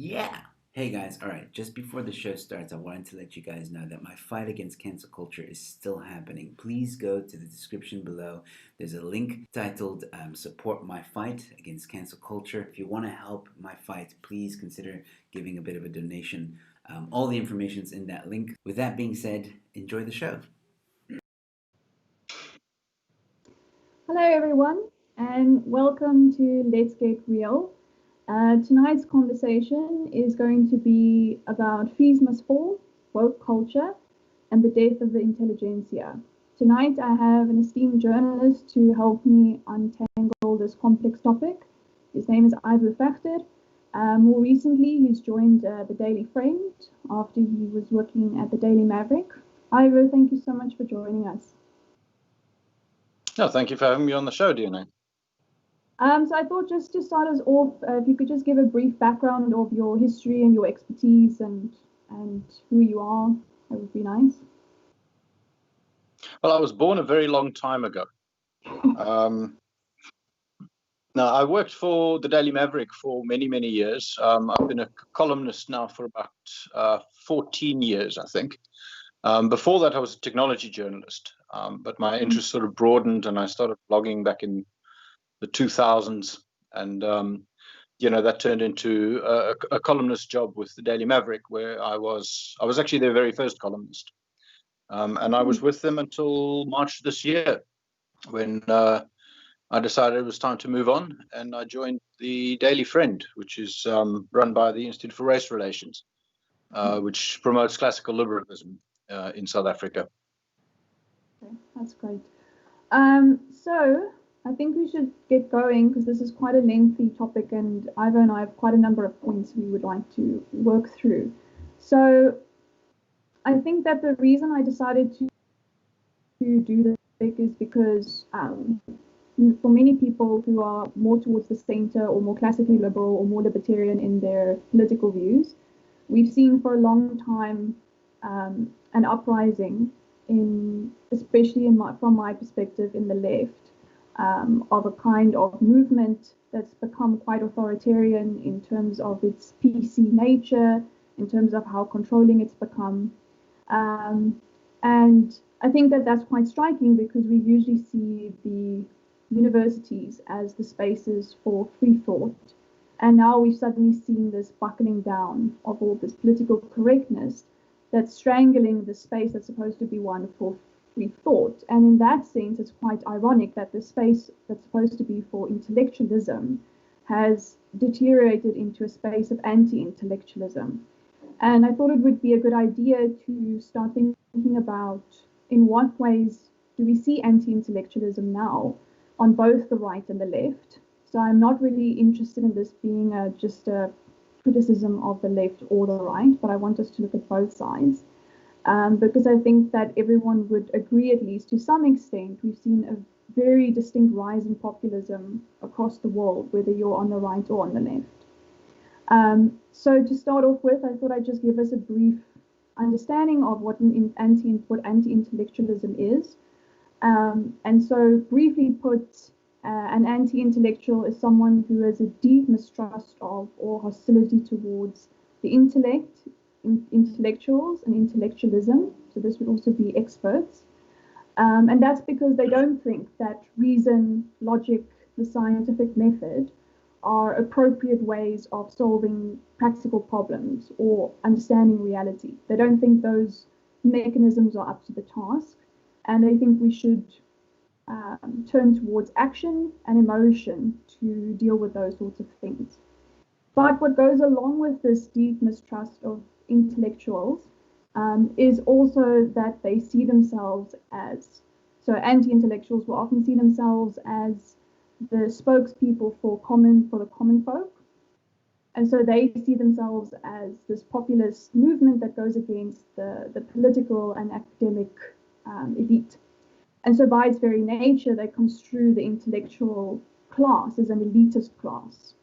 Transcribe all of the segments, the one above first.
Yeah. Hey guys, all right, just before the show starts, I wanted to let you guys know that my fight against cancel culture is still happening. Please go to the description below. There's a link titled Support My Fight Against Cancel Culture. If you want to help my fight, please consider giving a bit of a donation. All the information's in that link. With that being said, enjoy the show. Hello, everyone, and welcome to Let's Get Real. Tonight's conversation is going to be about Fees Must Fall, woke culture, and the death of the intelligentsia. Tonight, I have an esteemed journalist to help me untangle this complex topic. His name is Ivo Facted. More recently, he's joined the Daily Friend after he was working at the Daily Maverick. Ivo, thank you so much for joining us. No, thank you for having me on the show, Diané. So I thought just to start us off, if you could just give a brief background of your history and your expertise and who you are, that would be nice. Well, I was born a very long time ago. Now, I worked for the Daily Maverick for many, many years. I've been a columnist now for about 14 years, I think. Before that, I was a technology journalist, but my interest sort of broadened and I started blogging back in the 2000s. And, that turned into a columnist job with the Daily Maverick, where I was actually their very first columnist. And I was with them until March this year, when I decided it was time to move on, and I joined the Daily Friend, which is run by the Institute for Race Relations, which promotes classical liberalism in South Africa. Okay, that's great. So I think we should get going because this is quite a lengthy topic, and Ivo and I have quite a number of points we would like to work through. So I think that the reason I decided to do this is because for many people who are more towards the center or more classically liberal or more libertarian in their political views, we've seen for a long time an uprising especially from my perspective in the left, of a kind of movement that's become quite authoritarian in terms of its PC nature, in terms of how controlling it's become. And I think that that's quite striking because we usually see the universities as the spaces for free thought. And now we've suddenly seen this buckling down of all this political correctness that's strangling the space that's supposed to be one for free thought. And in that sense, it's quite ironic that the space that's supposed to be for intellectualism has deteriorated into a space of anti-intellectualism. And I thought it would be a good idea to start thinking about in what ways do we see anti-intellectualism now on both the right and the left. So I'm not really interested in this being just a criticism of the left or the right, but I want us to look at both sides. Because I think that everyone would agree, at least to some extent, we've seen a very distinct rise in populism across the world, whether you're on the right or on the left. So to start off with, I thought I'd just give us a brief understanding of what anti-intellectualism is. And so briefly put, an anti-intellectual is someone who has a deep mistrust of or hostility towards the intellect, intellectuals and intellectualism. So this would also be experts. And that's because they don't think that reason, logic, the scientific method are appropriate ways of solving practical problems or understanding reality. They don't think those mechanisms are up to the task, and they think we should turn towards action and emotion to deal with those sorts of things. But what goes along with this deep mistrust of intellectuals is also that they see themselves as, so anti-intellectuals will often see themselves as the spokespeople for the common folk. And so they see themselves as this populist movement that goes against the political and academic elite. And so by its very nature, they construe the intellectual class as an elitist class.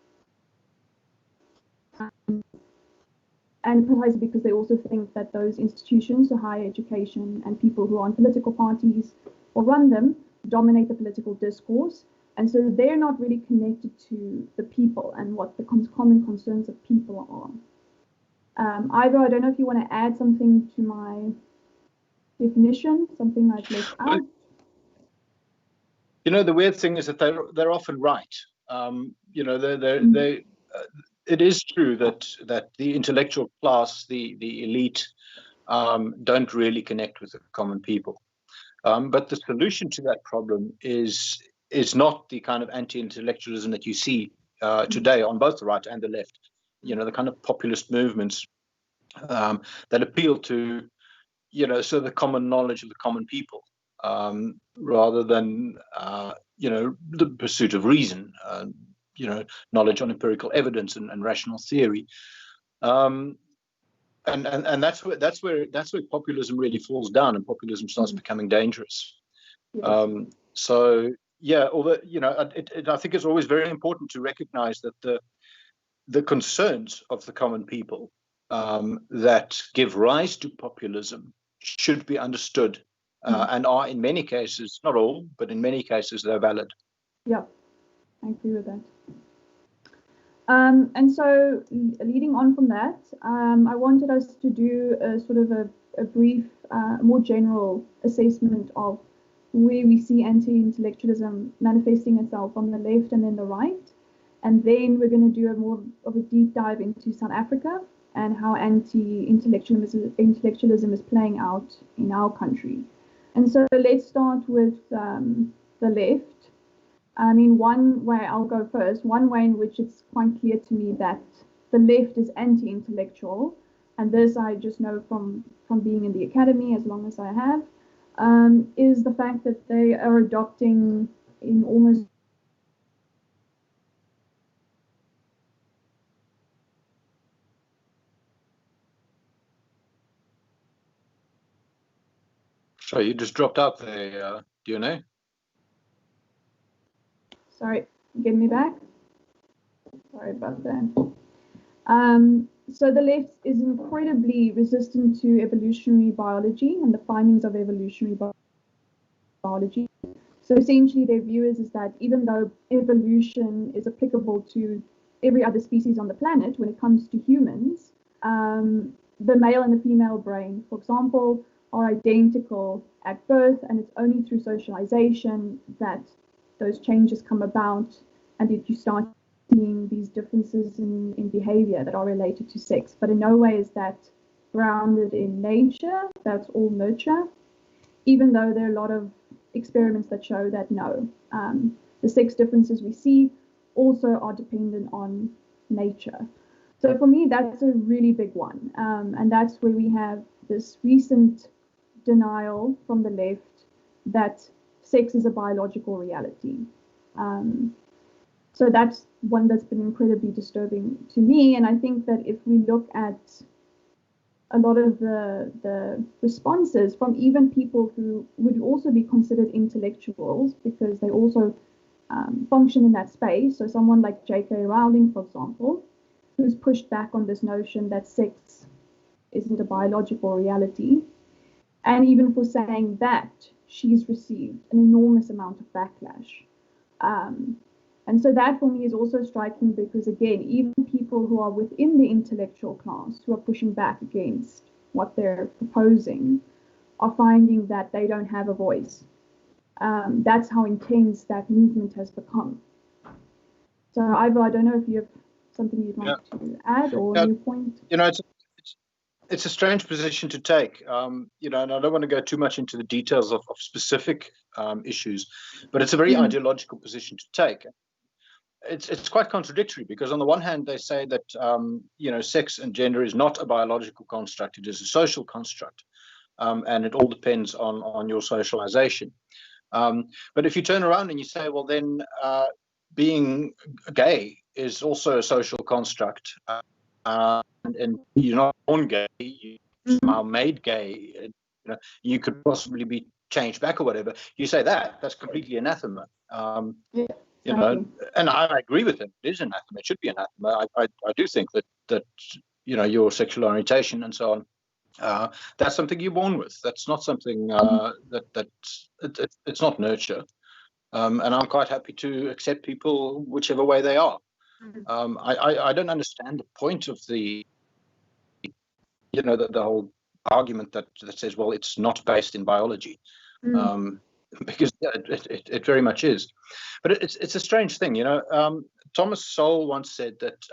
And precisely because they also think that those institutions, so higher education and people who are in political parties or run them, dominate the political discourse, And so they're not really connected to the people and what the common concerns of people are. Ivo, I don't know if you want to add something to my definition, something I've left out. You know, the weird thing is that they're often right. You know, it is true that the intellectual class, the elite, don't really connect with the common people. But the solution to that problem is not the kind of anti-intellectualism that you see today on both the right and the left. You know, the kind of populist movements that appeal to, you know, so the common knowledge of the common people, rather than you know, the pursuit of reason, you know, knowledge on empirical evidence and rational theory. And that's where populism really falls down, and populism starts becoming dangerous. Yes. So yeah, although, you know, I think it's always very important to recognize that the concerns of the common people that give rise to populism should be understood, and are in many cases, not all, but in many cases, they're valid. Yeah, I agree with that. And so leading on from that, I wanted us to do a sort of a brief, more general assessment of where we see anti-intellectualism manifesting itself on the left and then the right. And then we're going to do a more of a deep dive into South Africa and how anti-intellectualism is playing out in our country. And so let's start with the left. I mean, one way, I'll go first, one way in which it's quite clear to me that the left is anti-intellectual, and this I just know from being in the academy as long as I have, is the fact that they are adopting in almost So you just dropped out there, Diané. Sorry, get me back. Sorry about that. So the left is incredibly resistant to evolutionary biology and the findings of evolutionary biology. So essentially their view is that even though evolution is applicable to every other species on the planet, when it comes to humans, the male and the female brain, for example, are identical at birth, and it's only through socialization that those changes come about and that you start seeing these differences in behavior that are related to sex. But in no way is that grounded in nature. That's all nurture, even though there are a lot of experiments that show that no, the sex differences we see also are dependent on nature. So for me, that's a really big one. And that's where we have this recent denial from the left that sex is a biological reality. So that's one that's been incredibly disturbing to me. And I think that if we look at a lot of the responses from even people who would also be considered intellectuals, because they also function in that space. So someone like J.K. Rowling, for example, who's pushed back on this notion that sex isn't a biological reality. And even for saying that, she's received an enormous amount of backlash. And so that for me is also striking because, again, even people who are within the intellectual class who are pushing back against what they're proposing are finding that they don't have a voice. That's how intense that movement has become. So, Ivo, I don't know if you have something you'd like to add or a new point. You know, it's a strange position to take, you know, and I don't want to go too much into the details of specific issues, but it's a very ideological position to take. It's quite contradictory because on the one hand they say that you know, sex and gender is not a biological construct, it is a social construct, and it all depends on your socialization. But if you turn around and you say, well, then being gay is also a social construct, and you're not born gay, you're somehow made gay, you know, you could possibly be changed back or whatever. You say that's completely anathema. You know, and I agree with him. It is anathema. It should be anathema. I do think that you know, your sexual orientation and so on, that's something you're born with. That's not something it's not nurture. And I'm quite happy to accept people whichever way they are. I don't understand the point of the whole argument that says, well, it's not based in biology, because it very much is. But it's a strange thing, Thomas Sowell once said that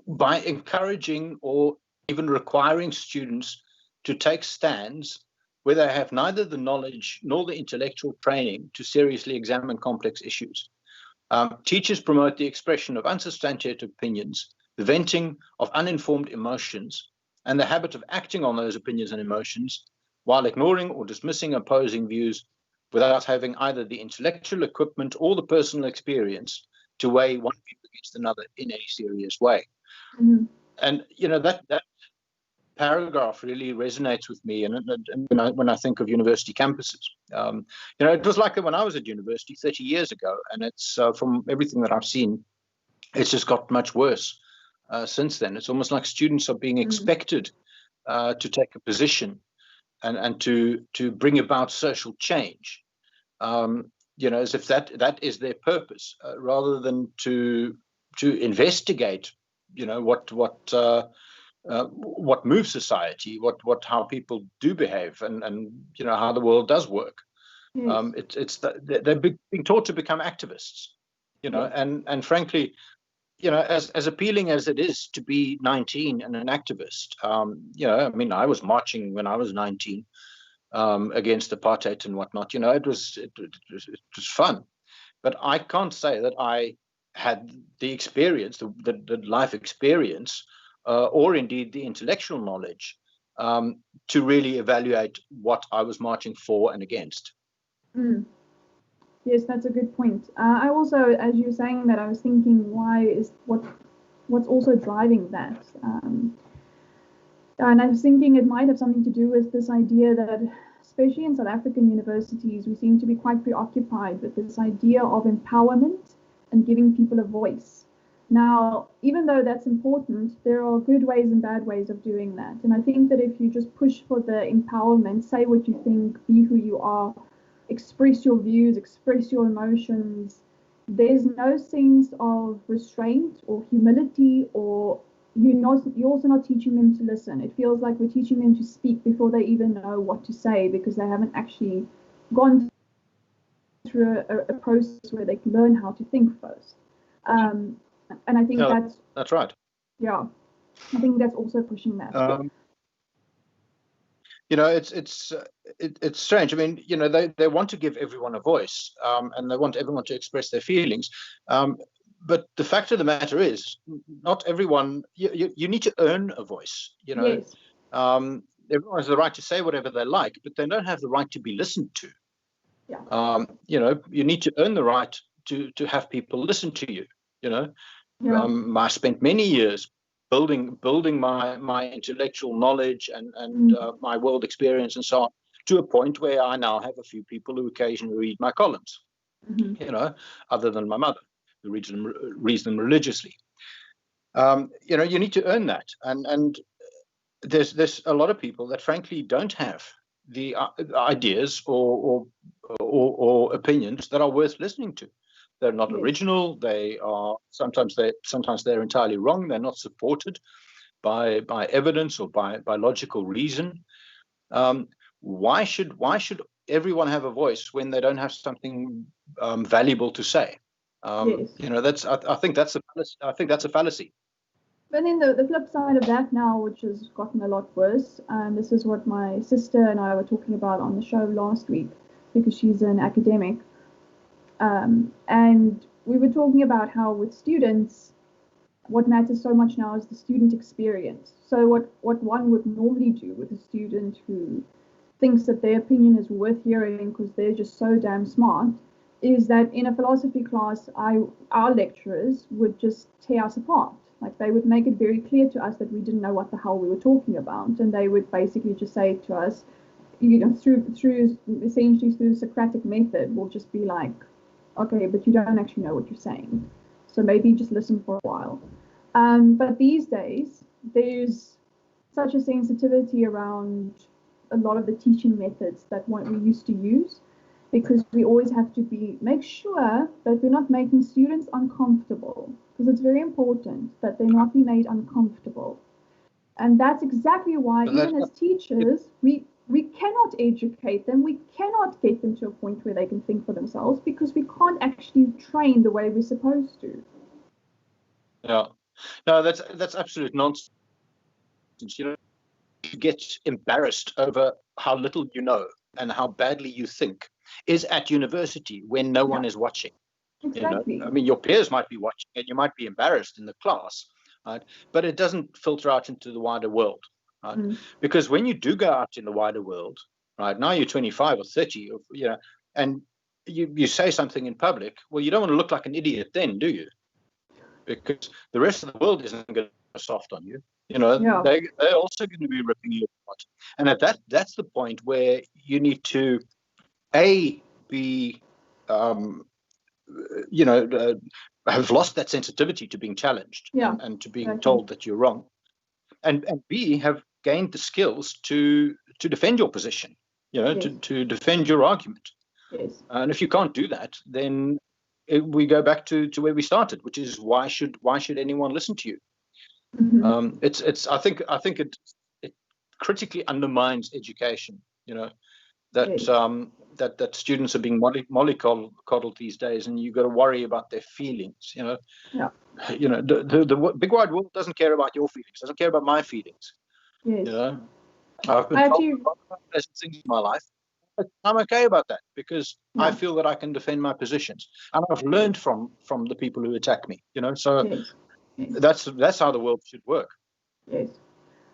by encouraging or even requiring students to take stands where they have neither the knowledge nor the intellectual training to seriously examine complex issues, teachers promote the expression of unsubstantiated opinions, the venting of uninformed emotions, and the habit of acting on those opinions and emotions while ignoring or dismissing opposing views without having either the intellectual equipment or the personal experience to weigh one view against another in any serious way. And that paragraph really resonates with me, and when I think of university campuses, it was like that when I was at university 30 years ago, and it's from everything that I've seen, it's just got much worse since then. It's almost like students are being expected to take a position and to bring about social change, as if that is their purpose, rather than to investigate, what moves society, how people do behave, and how the world does work. Yes. They're being taught to become activists, and frankly, as appealing as it is to be 19 and an activist, I was marching when I was 19 against apartheid and whatnot. It was fun, but I can't say that I had the experience, the life experience, or indeed the intellectual knowledge to really evaluate what I was marching for and against. Yes, that's a good point. I also, as you were saying that, I was thinking, what's also driving that? And I was thinking it might have something to do with this idea that, especially in South African universities, we seem to be quite preoccupied with this idea of empowerment and giving people a voice. Now, even though that's important, there are good ways and bad ways of doing that. And I think that if you just push for the empowerment, say what you think, be who you are, express your views, express your emotions, there's no sense of restraint or humility, or you're also not teaching them to listen. It feels like we're teaching them to speak before they even know what to say, because they haven't actually gone through a process where they can learn how to think first. And I think that's right. Yeah, I think that's also pushing that. It's strange. I mean, they want to give everyone a voice, and they want everyone to express their feelings. But the fact of the matter is, not everyone. You need to earn a voice. Yes. Everyone has the right to say whatever they like, but they don't have the right to be listened to. Yeah. You need to earn the right to have people listen to you. Yeah. I spent many years building my intellectual knowledge and my world experience and so on, to a point where I now have a few people who occasionally read my columns, other than my mother, who reads them religiously. You need to earn that, and there's a lot of people that frankly don't have the ideas or opinions that are worth listening to. They're not original. They are sometimes they're entirely wrong. They're not supported by evidence or by logical reason. Why should everyone have a voice when they don't have something valuable to say? Yes. I think that's a fallacy. But then the flip side of that now, which has gotten a lot worse, and this is what my sister and I were talking about on the show last week, because she's an academic. And we were talking about how with students, what matters so much now is the student experience. So what one would normally do with a student who thinks that their opinion is worth hearing because they're just so damn smart, is that in a philosophy class, our lecturers would just tear us apart. Like, they would make it very clear to us that we didn't know what the hell we were talking about, and they would basically just say to us, through essentially through the Socratic method, will just be like, okay, but you don't actually know what you're saying, so maybe just listen for a while. But these days, there's such a sensitivity around a lot of the teaching methods that we used to use, because we always have to make sure that we're not making students uncomfortable, because it's very important that they not be made uncomfortable. And that's exactly why, even as teachers, we cannot educate them. We cannot get them to a point where they can think for themselves, because we can't actually train the way we're supposed to. Yeah. No, that's absolute nonsense. You know, you get embarrassed over how little you know and how badly you think is at university when no one is watching. Exactly. You know? I mean, your peers might be watching and you might be embarrassed in the class, right? But it doesn't filter out into the wider world, right? Because when you do go out in the wider world, right, now you're 25 or 30, or, you know, and you say something in public, well, you don't want to look like an idiot then, do you? Because the rest of the world isn't going to be soft on you. You know, they're also going to be ripping you apart. And that's the point where you need to, be, have lost that sensitivity to being challenged and to being told that you're wrong. And B, have gained the skills to defend your position, you know, to defend your argument. Yes. And if you can't do that, then we go back to where we started, which is why should anyone listen to you? I think it critically undermines education. You know, that students are being mollycoddled these days, and you got to worry about their feelings. You know, you know, the big wide world doesn't care about your feelings, doesn't care about my feelings. Yes. You know, I've been told a lot of pleasant things in my life. I'm okay about that, because I feel that I can defend my positions, and I've learned from the people who attack me. You know, so that's how the world should work. Yes.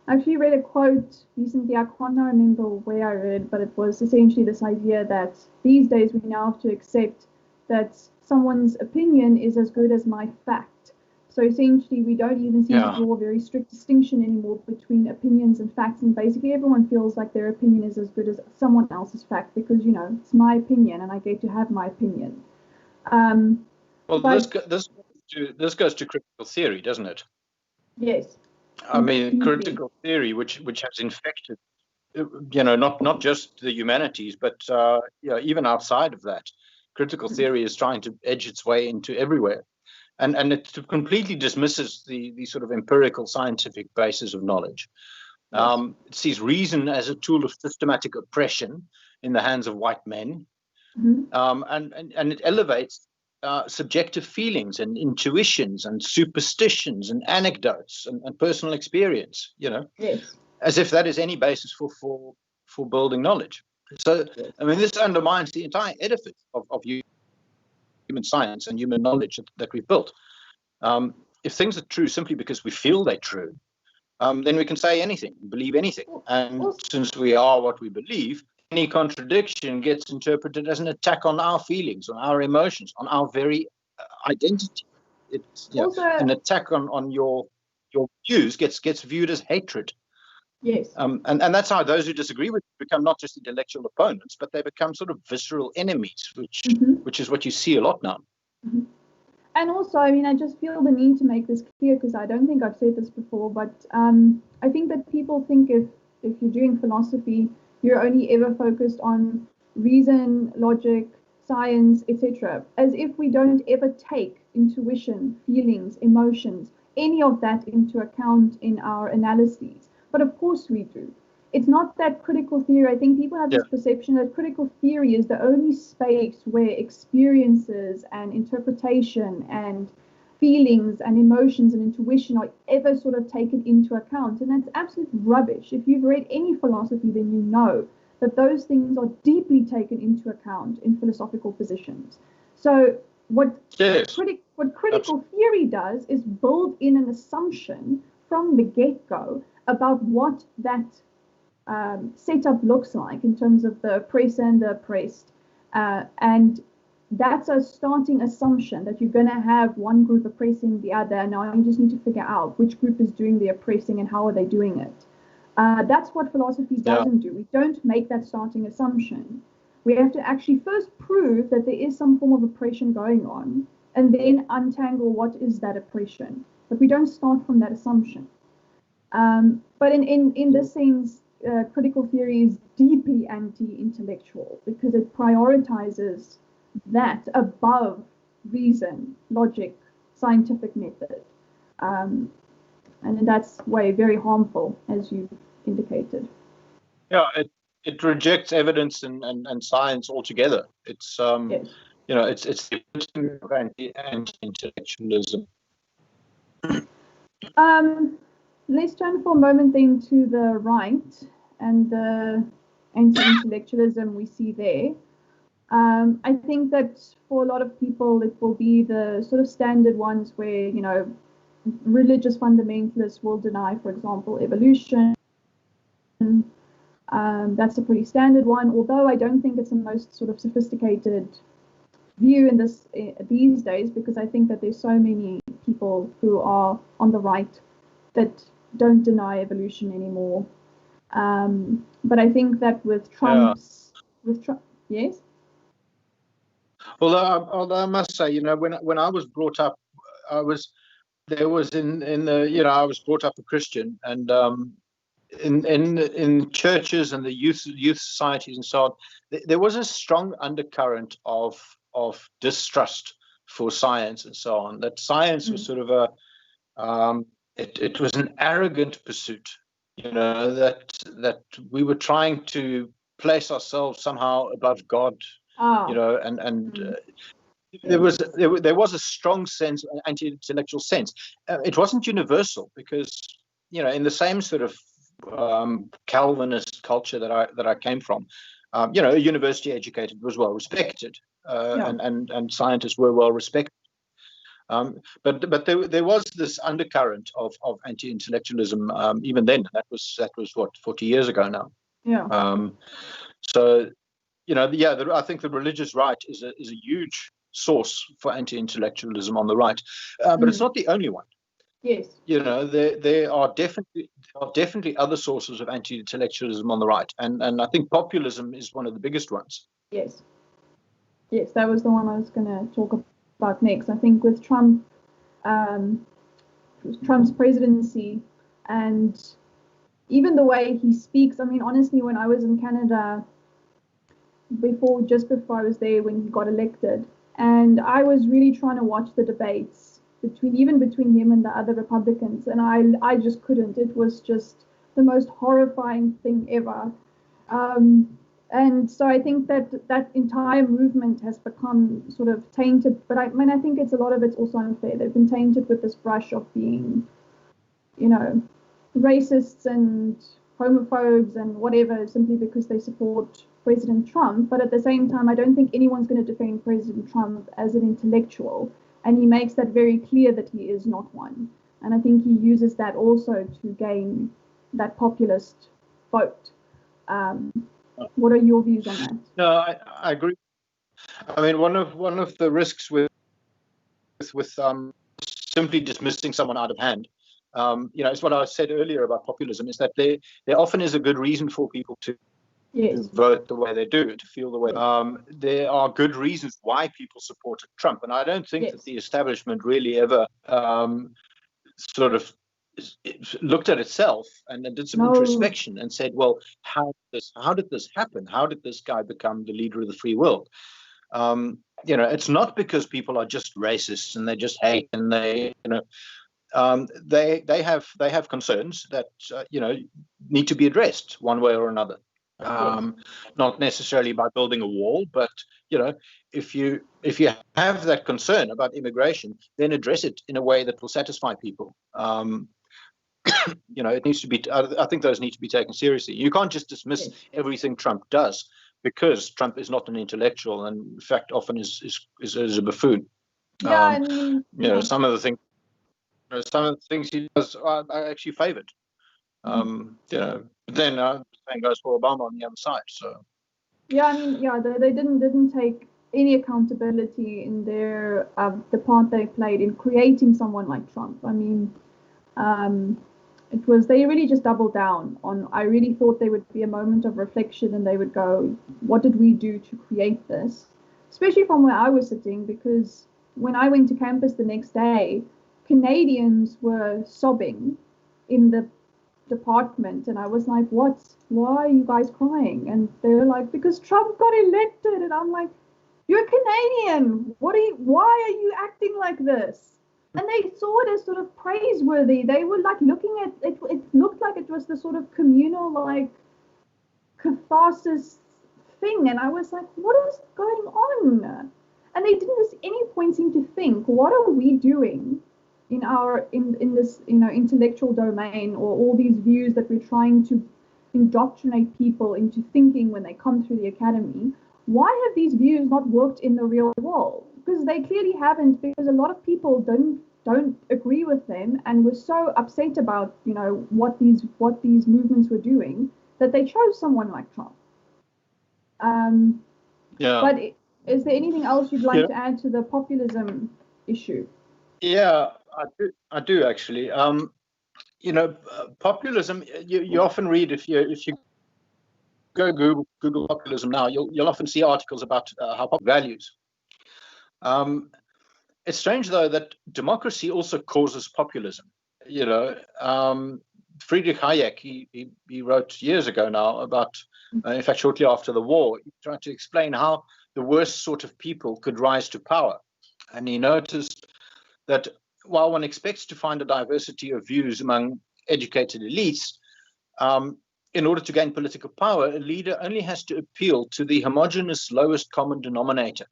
I actually read a quote recently. I can't remember where I read, but it was essentially this idea that these days we now have to accept that someone's opinion is as good as my fact. So essentially, we don't even seem to draw a very strict distinction anymore between opinions and facts, and basically everyone feels like their opinion is as good as someone else's fact, because, you know, it's my opinion and I get to have my opinion. Well, this goes to critical theory, doesn't it? Yes. I mean, critical theory, which has infected, you know, not just the humanities, but even outside of that, critical theory is trying to edge its way into everywhere. And it completely dismisses the sort of empirical scientific basis of knowledge. It sees reason as a tool of systematic oppression in the hands of white men, and it elevates subjective feelings and intuitions and superstitions and anecdotes and personal experience, you know, as if that is any basis for building knowledge. So, I mean, this undermines the entire edifice of human science and human knowledge that we've built. If things are true simply because we feel they're true, then we can say anything, believe anything. And since we are what we believe, any contradiction gets interpreted as an attack on our feelings, on our emotions, on our very identity. It's an attack on your views gets viewed as hatred. Yes. And that's how those who disagree with you become not just intellectual opponents, but they become sort of visceral enemies, which is what you see a lot now. And also, I mean, I just feel the need to make this clear, because I don't think I've said this before, but I think that people think if you're doing philosophy, you're only ever focused on reason, logic, science, etc., as if we don't ever take intuition, feelings, emotions, any of that into account in our analyses. But of course we do. It's not that critical theory. I think people have this perception that critical theory is the only space where experiences and interpretation and feelings and emotions and intuition are ever sort of taken into account. And that's absolute rubbish. If you've read any philosophy, then you know that those things are deeply taken into account in philosophical positions. So what critical theory does is build in an assumption from the get-go about what that setup looks like in terms of the oppressor and the oppressed. And that's a starting assumption that you're going to have one group oppressing the other. Now you just need to figure out which group is doing the oppressing and how are they doing it. That's what philosophy doesn't do. We don't make that starting assumption. We have to actually first prove that there is some form of oppression going on, and then untangle what is that oppression. But we don't start from that assumption. But in this sense, critical theory is deeply anti-intellectual because it prioritizes that above reason, logic, scientific method. And in that way, very harmful, as you indicated. Yeah, it rejects evidence and science altogether. It's Yes. it's the epitome of anti-intellectualism. Let's turn for a moment then to the right and the anti-intellectualism we see there. I think that for a lot of people, it will be the sort of standard ones where, religious fundamentalists will deny, for example, evolution. That's a pretty standard one, although I don't think it's the most sort of sophisticated view in these days, because I think that there's so many people who are on the right that don't deny evolution anymore. But I think that with Trump, yes. Although I must say, when I was brought up, I was brought up a Christian, and in churches and the youth societies and so on, there was a strong undercurrent of distrust for science and so on. That science was sort of it was an arrogant pursuit, that we were trying to place ourselves somehow above God, there was a strong sense, an anti-intellectual sense. It wasn't universal because, in the same sort of Calvinist culture that I came from, a university educated was well respected, and scientists were well respected. But there was this undercurrent of anti-intellectualism even then. That was what, 40 years ago now. Yeah. So I think the religious right is a huge source for anti-intellectualism on the right, but it's not the only one. Yes. There are definitely other sources of anti-intellectualism on the right, and I think populism is one of the biggest ones. Yes, that was the one I was going to talk about next. I think with Trump, Trump's presidency, and even the way he speaks. I mean, honestly, when I was in Canada, just before I was there, when he got elected, and I was really trying to watch the debates between him and the other Republicans, and I just couldn't. It was just the most horrifying thing ever. And so I think that entire movement has become sort of tainted. But I think a lot of it's also unfair. They've been tainted with this brush of being, racists and homophobes and whatever, simply because they support President Trump. But at the same time, I don't think anyone's going to defend President Trump as an intellectual. And he makes that very clear that he is not one. And I think he uses that also to gain that populist vote. What are your views on that? No, I agree. I mean, one of the risks with simply dismissing someone out of hand, it's what I said earlier about populism, is that there often is a good reason for people to vote the way they do, to feel the way. There are good reasons why people supported Trump, and I don't think that the establishment really ever sort of looked at itself and did some introspection and said, well, how did this happen? How did this guy become the leader of the free world? It's not because people are just racists and they just hate and they have concerns that need to be addressed one way or another. Not necessarily by building a wall, but if you have that concern about immigration, then address it in a way that will satisfy people. It needs to be. I think those need to be taken seriously. You can't just dismiss everything Trump does because Trump is not an intellectual, and in fact, often is a buffoon. Some of the things he does are actually favoured. But then the same goes for Obama on the other side. So they didn't take any accountability in their the part they played in creating someone like Trump. I mean, they really just doubled down on. I really thought there would be a moment of reflection and they would go, what did we do to create this? Especially from where I was sitting, because when I went to campus the next day, Canadians were sobbing in the department, and I was like, why are you guys crying? And they were like, because Trump got elected. And I'm like, you're Canadian. Why are you acting like this? And they saw it as sort of praiseworthy. They were like looking at it. It looked like it was the sort of communal, like, catharsis thing. And I was like, what is going on? And they didn't at any point seem to think, what are we doing in this intellectual domain, or all these views that we're trying to indoctrinate people into thinking when they come through the academy? Why have these views not worked in the real world? Because they clearly haven't, because a lot of people don't agree with them and were so upset about what these movements were doing that they chose someone like Trump. But is there anything else you'd like to add to the populism issue? Yeah, I do actually. Populism. You often read, if you go Google populism now, you'll often see articles about how values. It's strange though that democracy also causes populism. Friedrich Hayek, he wrote years ago now about, in fact, shortly after the war, he tried to explain how the worst sort of people could rise to power. And he noticed that while one expects to find a diversity of views among educated elites, in order to gain political power, a leader only has to appeal to the homogeneous lowest common denominator,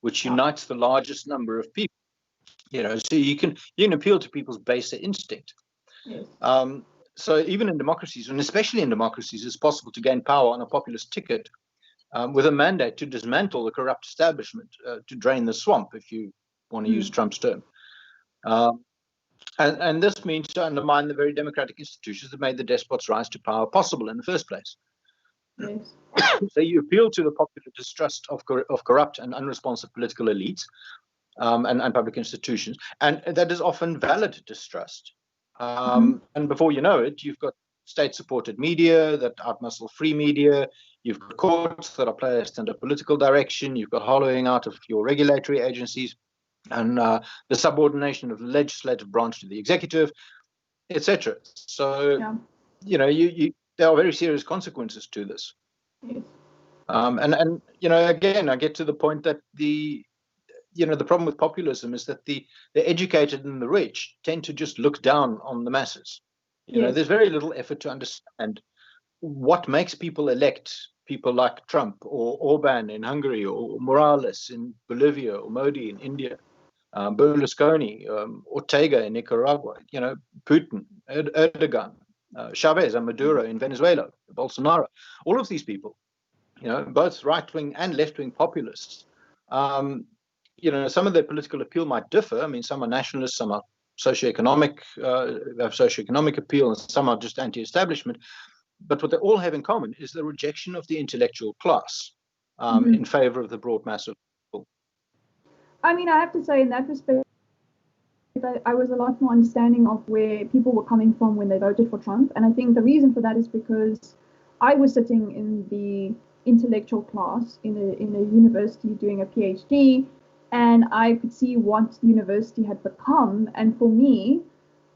which unites the largest number of people. So you can appeal to people's basic instinct. Yes. So even in democracies, and especially in democracies, it's possible to gain power on a populist ticket with a mandate to dismantle the corrupt establishment, to drain the swamp, if you want to use Trump's term. And this means to undermine the very democratic institutions that made the despots rise to power possible in the first place. Yes. So you appeal to the popular distrust of corrupt and unresponsive political elites and public institutions, and that is often valid distrust. And before you know it, you've got state-supported media that outmuscle free media. You've got courts that are placed under political direction. You've got hollowing out of your regulatory agencies, and the subordination of the legislative branch to the executive, etc. So, there are very serious consequences to this. Yes. And again, I get to the point that the problem with populism is that the educated and the rich tend to just look down on the masses. There's very little effort to understand what makes people elect people like Trump or Orban in Hungary, or Morales in Bolivia, or Modi in India, Berlusconi, Ortega in Nicaragua, Putin, Erdogan, Chavez and Maduro in Venezuela, Bolsonaro. All of these people, both right-wing and left-wing populists, some of their political appeal might differ. I mean, some are nationalists, some are socioeconomic, have socioeconomic appeal, and some are just anti-establishment. But what they all have in common is the rejection of the intellectual class in favor of the broad mass of people. I mean, I have to say, in that respect, I was a lot more understanding of where people were coming from when they voted for Trump. And I think the reason for that is because I was sitting in the intellectual class in a university doing a PhD, and I could see what the university had become. And for me,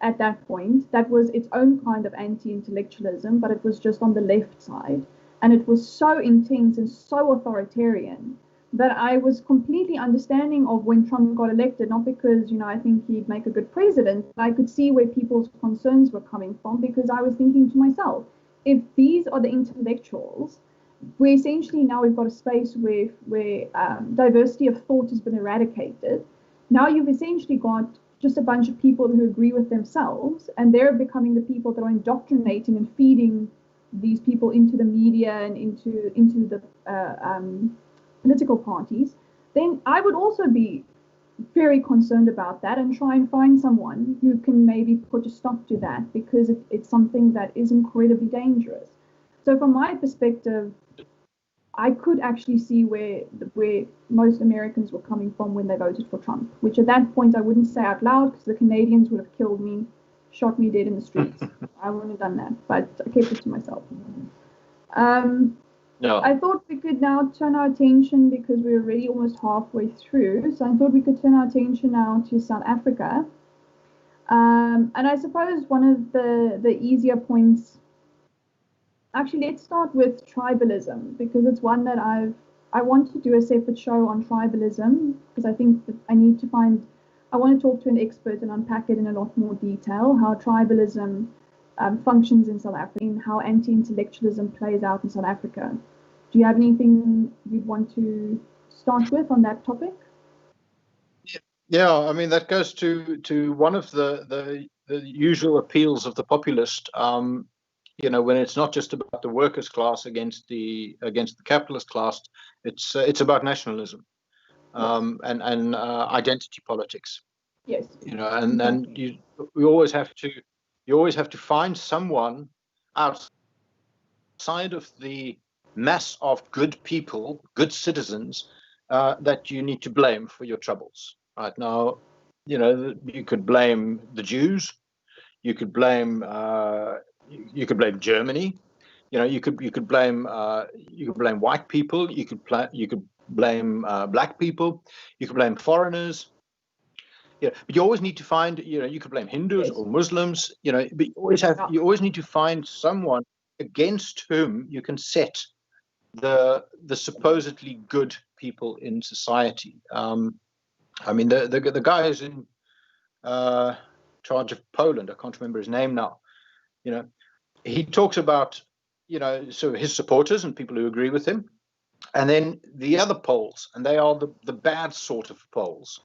at that point, that was its own kind of anti-intellectualism, but it was just on the left side. And it was so intense and so authoritarian that I was completely understanding of when Trump got elected, not because, I think he'd make a good president. I could see where people's concerns were coming from, because I was thinking to myself, if these are the intellectuals, where essentially now we've got a space where diversity of thought has been eradicated, now you've essentially got just a bunch of people who agree with themselves, and they're becoming the people that are indoctrinating and feeding these people into the media and into the political parties. Then I would also be very concerned about that and try and find someone who can maybe put a stop to that, because it's something that is incredibly dangerous. So from my perspective, I could actually see where most Americans were coming from when they voted for Trump, which at that point I wouldn't say out loud, because the Canadians would have killed me, shot me dead in the streets. I wouldn't have done that, but I kept it to myself. I thought we could now turn our attention, because we're already almost halfway through, so I thought we could turn our attention now to South Africa. And I suppose one of the easier points, actually, let's start with tribalism, because it's one that I want to do a separate show on tribalism, because I think that I want to talk to an expert and unpack it in a lot more detail, how tribalism functions in South Africa and how anti-intellectualism plays out in South Africa. Do you have anything you'd want to start with on that topic? Yeah, I mean, that goes to one of the usual appeals of the populist. When it's not just about the workers' class against the capitalist class, it's about nationalism, and identity politics. Yes. And exactly. You always have to find someone outside of the mass of good people, good citizens, that you need to blame for your troubles. Right now, you could blame the Jews, you could blame Germany, you could blame white people, you could blame black people, you could blame foreigners. But you always need to find, you could blame Hindus or Muslims, but you always need to find someone against whom you can set the supposedly good people in society. I mean, the guy who's in charge of Poland, I can't remember his name now. He talks about, so his supporters and people who agree with him, and then the other Poles, and they are the bad sort of Poles.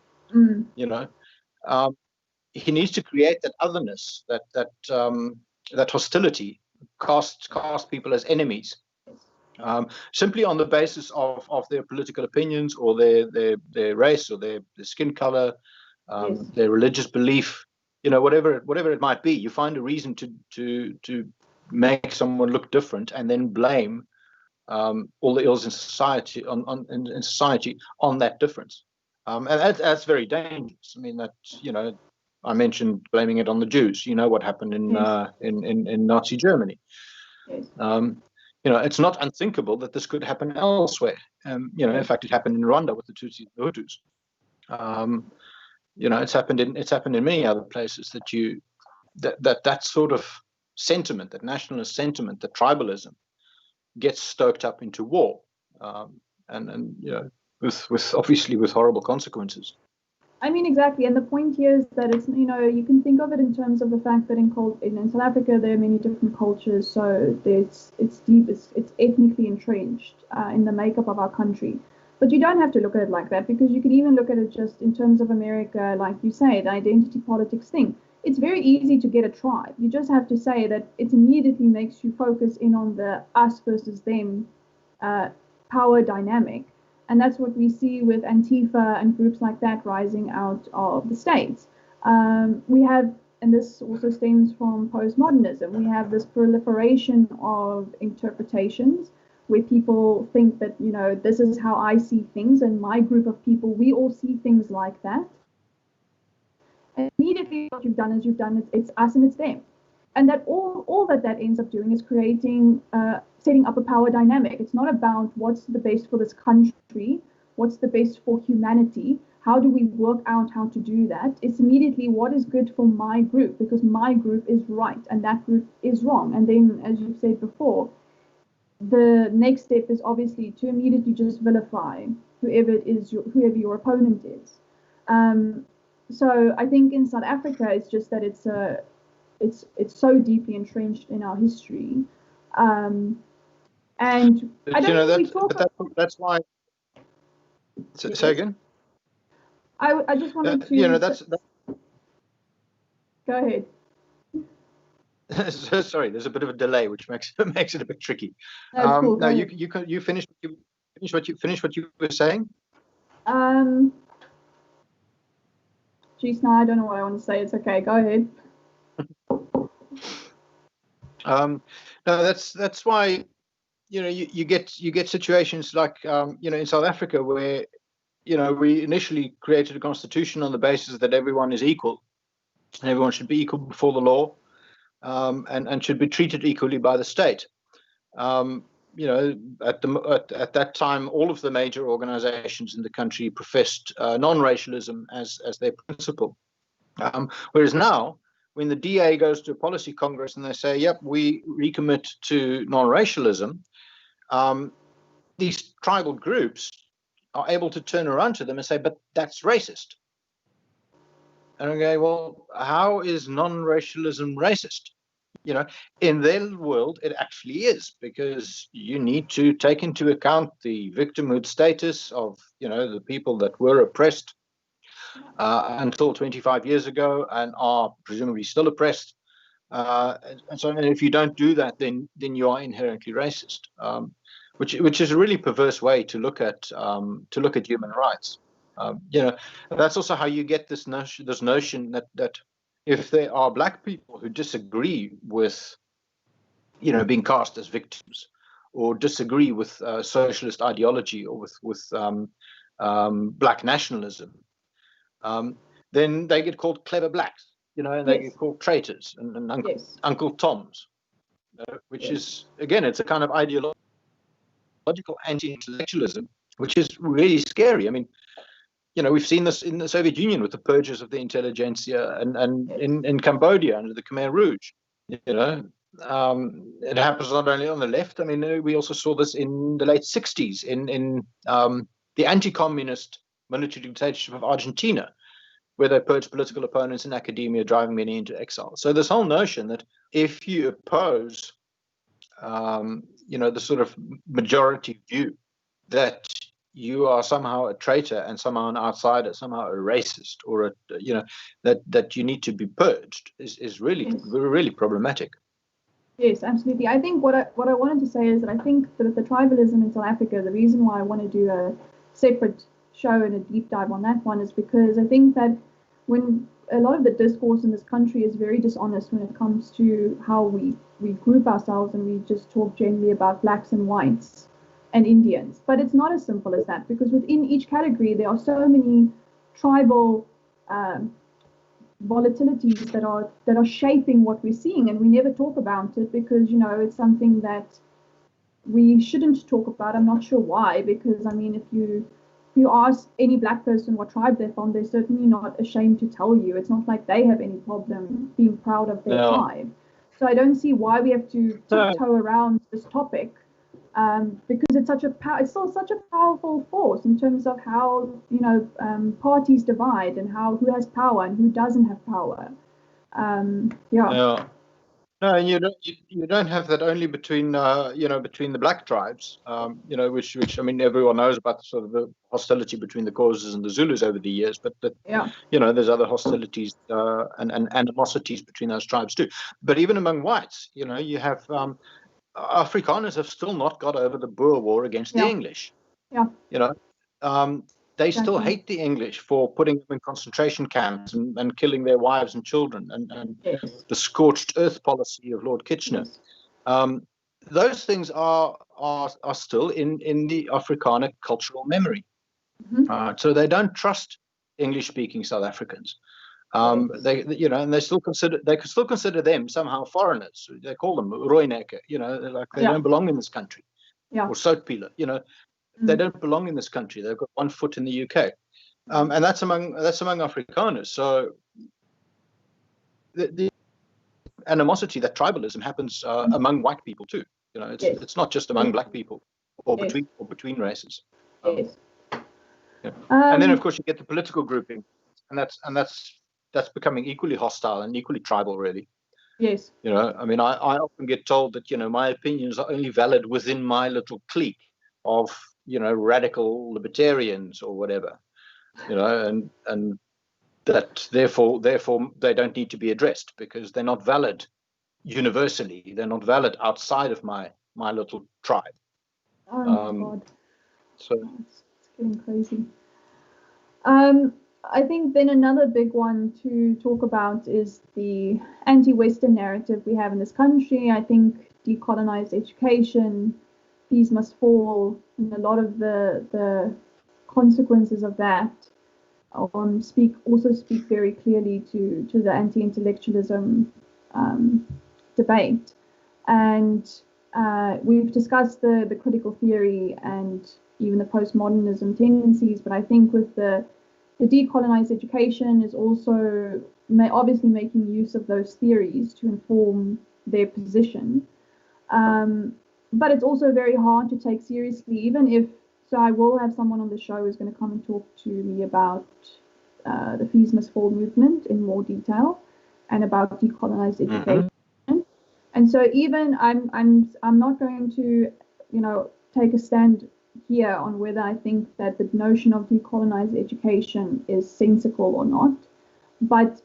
He needs to create that otherness, that hostility, cast people as enemies. Simply on the basis of their political opinions or their race or their skin color, their religious belief, whatever it might be. You find a reason to make someone look different and then blame all the ills in society in society on that difference, and that's very dangerous. I mean, I mentioned blaming it on the Jews. You know what happened in Nazi Germany. It's not unthinkable that this could happen elsewhere. In fact, it happened in Rwanda with the Tutsis and the Hutus. It's happened in many other places that sort of sentiment, that nationalist sentiment, that tribalism, gets stoked up into war, and with obviously with horrible consequences. I mean, exactly. And the point here is that it's, you can think of it in terms of the fact that in South Africa, there are many different cultures. So it's deep, it's ethnically entrenched in the makeup of our country. But you don't have to look at it like that, because you can even look at it just in terms of America, like you say, the identity politics thing. It's very easy to get a tribe. You just have to say that it immediately makes you focus in on the us versus them power dynamic. And that's what we see with Antifa and groups like that rising out of the States. We have, and this also stems from postmodernism, we have this proliferation of interpretations where people think that, this is how I see things, and my group of people, we all see things like that. And immediately what you've done, it's us and it's them. And that all that ends up doing is creating, setting up a power dynamic. It's not about what's the best for this country, what's the best for humanity, how do we work out how to do that. It's immediately what is good for my group, because my group is right and that group is wrong. And then, as you've said before, the next step is obviously to immediately just vilify whoever your opponent is. So I think in South Africa, it's just that it's so deeply entrenched in our history, and I don't think we talk. That's why. Say again. I just wanted to. That's. Go ahead. Sorry, there's a bit of a delay, which makes it a bit tricky. Cool. No, you finish what you were saying. Geez, now I don't know what I want to say. It's okay. Go ahead. No, that's why you get situations like in South Africa where we initially created a constitution on the basis that everyone is equal and everyone should be equal before the law, and should be treated equally by the state. At that time, all of the major organizations in the country professed non-racialism as their principle. Whereas now, when the DA goes to a policy congress and they say, yep, we recommit to non-racialism, these tribal groups are able to turn around to them and say, but that's racist. And okay, well, how is non-racialism racist? You know, in their world, it actually is, because you need to take into account the victimhood status of, you know, the people that were oppressed until 25 years ago and are presumably still oppressed. And so, and if you don't do that, then you are inherently racist, which is a really perverse way to look at human rights. You know, that's also how you get this notion that if there are black people who disagree with, you know, being cast as victims, or disagree with socialist ideology, or with black nationalism, then they get called clever blacks, you know, and they get called traitors and Uncle Toms, which is, again, it's a kind of ideological anti-intellectualism, which is really scary. I mean, you know, we've seen this in the Soviet Union with the purges of the Intelligentsia, and in Cambodia under the Khmer Rouge. You know, it happens not only on the left. I mean, we also saw this in the late 60s in the anti-communist military dictatorship of Argentina, where they purged political opponents in academia, driving many into exile. So this whole notion that if you oppose, you know, the sort of majority view that you are somehow a traitor and somehow an outsider, somehow a racist, or you know, that you need to be purged is really really problematic. Yes, absolutely. I think what I wanted to say is that I think that the tribalism in South Africa, the reason why I want to do a separate show and a deep dive on that one is because I think that when a lot of the discourse in this country is very dishonest when it comes to how we group ourselves, and we just talk generally about blacks and whites and Indians. But it's not as simple as that, because within each category there are so many tribal volatilities that are shaping what we're seeing, and we never talk about it because, you know, it's something that we shouldn't talk about. I'm not sure why, because I mean, if you ask any black person what tribe they're from, they're certainly not ashamed to tell you. It's not like they have any problem being proud of their tribe. So I don't see why we have to tiptoe around this topic, because it's still such a powerful force in terms of how, you know, parties divide and who has power and who doesn't have power. No, and you don't have that only between you know, between the black tribes, you know, which I mean, everyone knows about sort of the hostility between the Xhosas and the Zulus over the years, but you know, there's other hostilities and animosities between those tribes too. But even among whites, you know, you have Afrikaners have still not got over the Boer War against the English. You know, they still hate the English for putting them in concentration camps and killing their wives and children, and the scorched earth policy of Lord Kitchener. Those things are still in the Afrikaner cultural memory. So they don't trust English-speaking South Africans. They, you know, and they could still consider them somehow foreigners. They call them Rooinekke, you know, like they don't belong in this country, or Soutpieler, you know. They don't belong in this country. They've got one foot in the UK, and that's among Afrikaners. So the animosity, that tribalism, happens among white people too. You know, it's not just among black people or between races. And then of course you get the political grouping, and that's becoming equally hostile and equally tribal, really. Yes. You know, I mean, I often get told that, you know, my opinions are only valid within my little clique of, you know, radical libertarians or whatever, you know, and that therefore they don't need to be addressed because they're not valid universally. They're not valid outside of my little tribe. Oh my God. So it's getting crazy. I think then another big one to talk about is the anti-Western narrative we have in this country. I think decolonized education, these must fall, and a lot of the consequences of that speak very clearly to the anti-intellectualism debate. And we've discussed the critical theory and even the postmodernism tendencies, but I think with the the decolonized education is also obviously making use of those theories to inform their position. But it's also very hard to take seriously, even if, so I will have someone on the show who's going to come and talk to me about the Fees Must Fall movement in more detail and about decolonized education. And so even I'm not going to, take a stand here on whether I think that the notion of decolonized education is sensical or not, but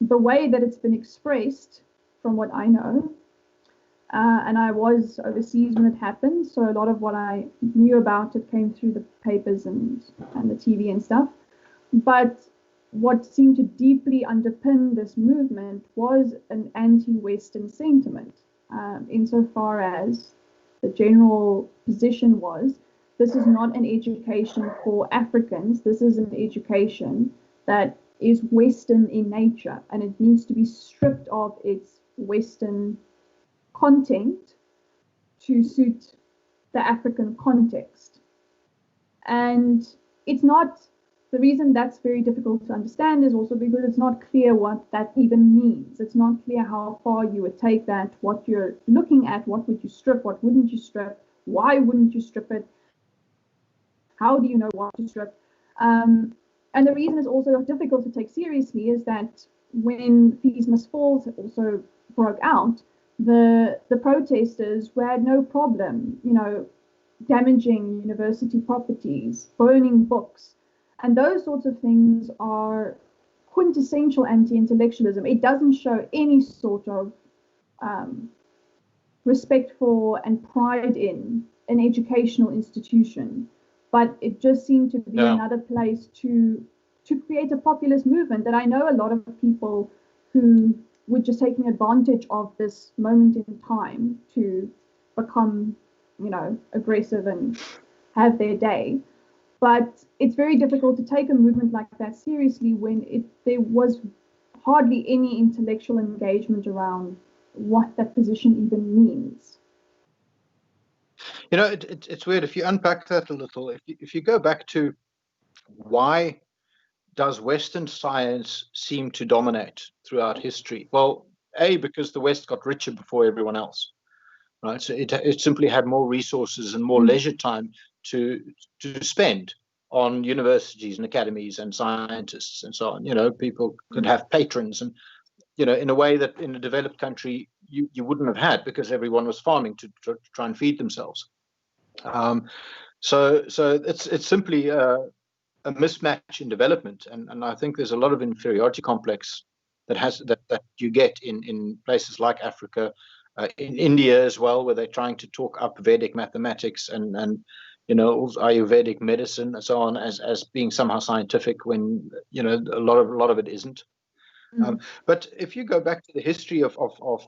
the way that it's been expressed, from what I know, and I was overseas when it happened, so a lot of what I knew about it came through the papers and the TV and stuff. But what seemed to deeply underpin this movement was an anti-Western sentiment, insofar as the general position was, this is not an education for Africans, this is an education that is Western in nature, and it needs to be stripped of its Western content to suit the African context. And it's not, the reason that's very difficult to understand is also because it's not clear what that even means. It's not clear how far you would take that, what you're looking at, what would you strip, what wouldn't you strip, why wouldn't you strip it, how do you know what to strip? And the reason it's also difficult to take seriously is that when Fees Must Fall also broke out, the protesters had no problem, damaging university properties, burning books, and those sorts of things are quintessential anti-intellectualism. It doesn't show any sort of respect for and pride in an educational institution, but it just seemed to be another place to create a populist movement that I know a lot of people who were just taking advantage of this moment in time to become, aggressive and have their day. But it's very difficult to take a movement like that seriously when there was hardly any intellectual engagement around what that position even means. It's weird if you unpack that a little. If you go back to why does Western science seem to dominate throughout history? Well, because the West got richer before everyone else, right? So it simply had more resources and more leisure time to spend on universities and academies and scientists and so on. People could have patrons and, in a way that in a developed country you wouldn't have had, because everyone was farming to try and feed themselves. So it's simply a mismatch in development, and I think there's a lot of inferiority complex that you get in places like Africa, in India as well, where they're trying to talk up Vedic mathematics and Ayurvedic medicine and so on as being somehow scientific, when a lot of it isn't. But if you go back to the history of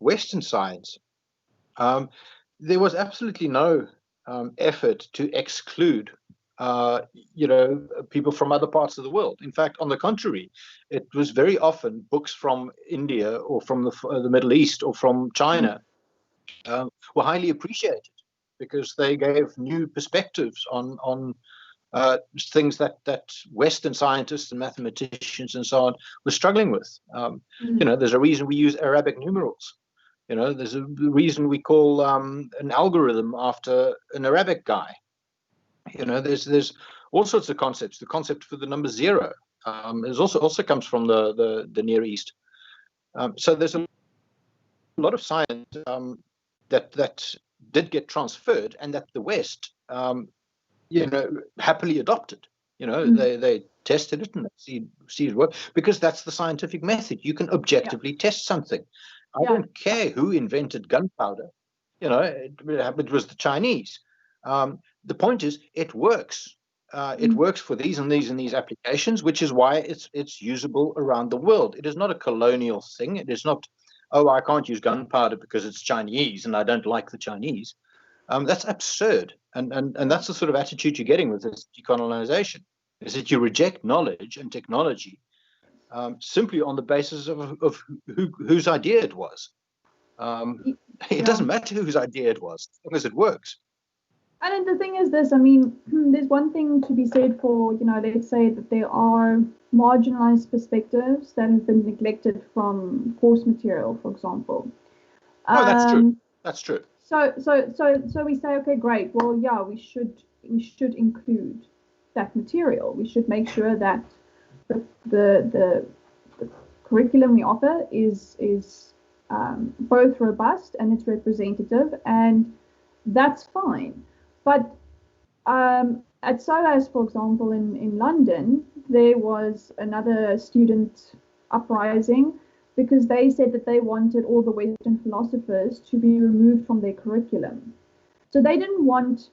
Western science, there was absolutely no effort to exclude people from other parts of the world. In fact, on the contrary, it was very often books from India or from the Middle East or from China were highly appreciated, because they gave new perspectives on things that Western scientists and mathematicians and so on were struggling with. There's a reason we use Arabic numerals. There's a reason we call an algorithm after an Arabic guy. There's all sorts of concepts. The concept for the number zero is also comes from the Near East. So there's a lot of science that did get transferred, and that the West happily adopted. They tested it and see it work, because that's the scientific method. You can objectively test something. I don't care who invented gunpowder. It was the Chinese. The point is, it works. It works for these and these and these applications, which is why it's usable around the world. It is not a colonial thing. It is not, I can't use gunpowder because it's Chinese and I don't like the Chinese. That's absurd. And that's the sort of attitude you're getting with this decolonization, is that you reject knowledge and technology simply on the basis of whose idea it was. It doesn't matter whose idea it was, as long as it works. And then the thing is this, I mean, there's one thing to be said for, let's say that there are marginalized perspectives that have been neglected from course material, for example. Oh, that's true. That's true. So we say, okay, great. Well, yeah, we should include that material. We should make sure that the curriculum we offer is both robust and it's representative, and that's fine. But at SOAS, for example, in London, there was another student uprising because they said that they wanted all the Western philosophers to be removed from their curriculum. So they didn't want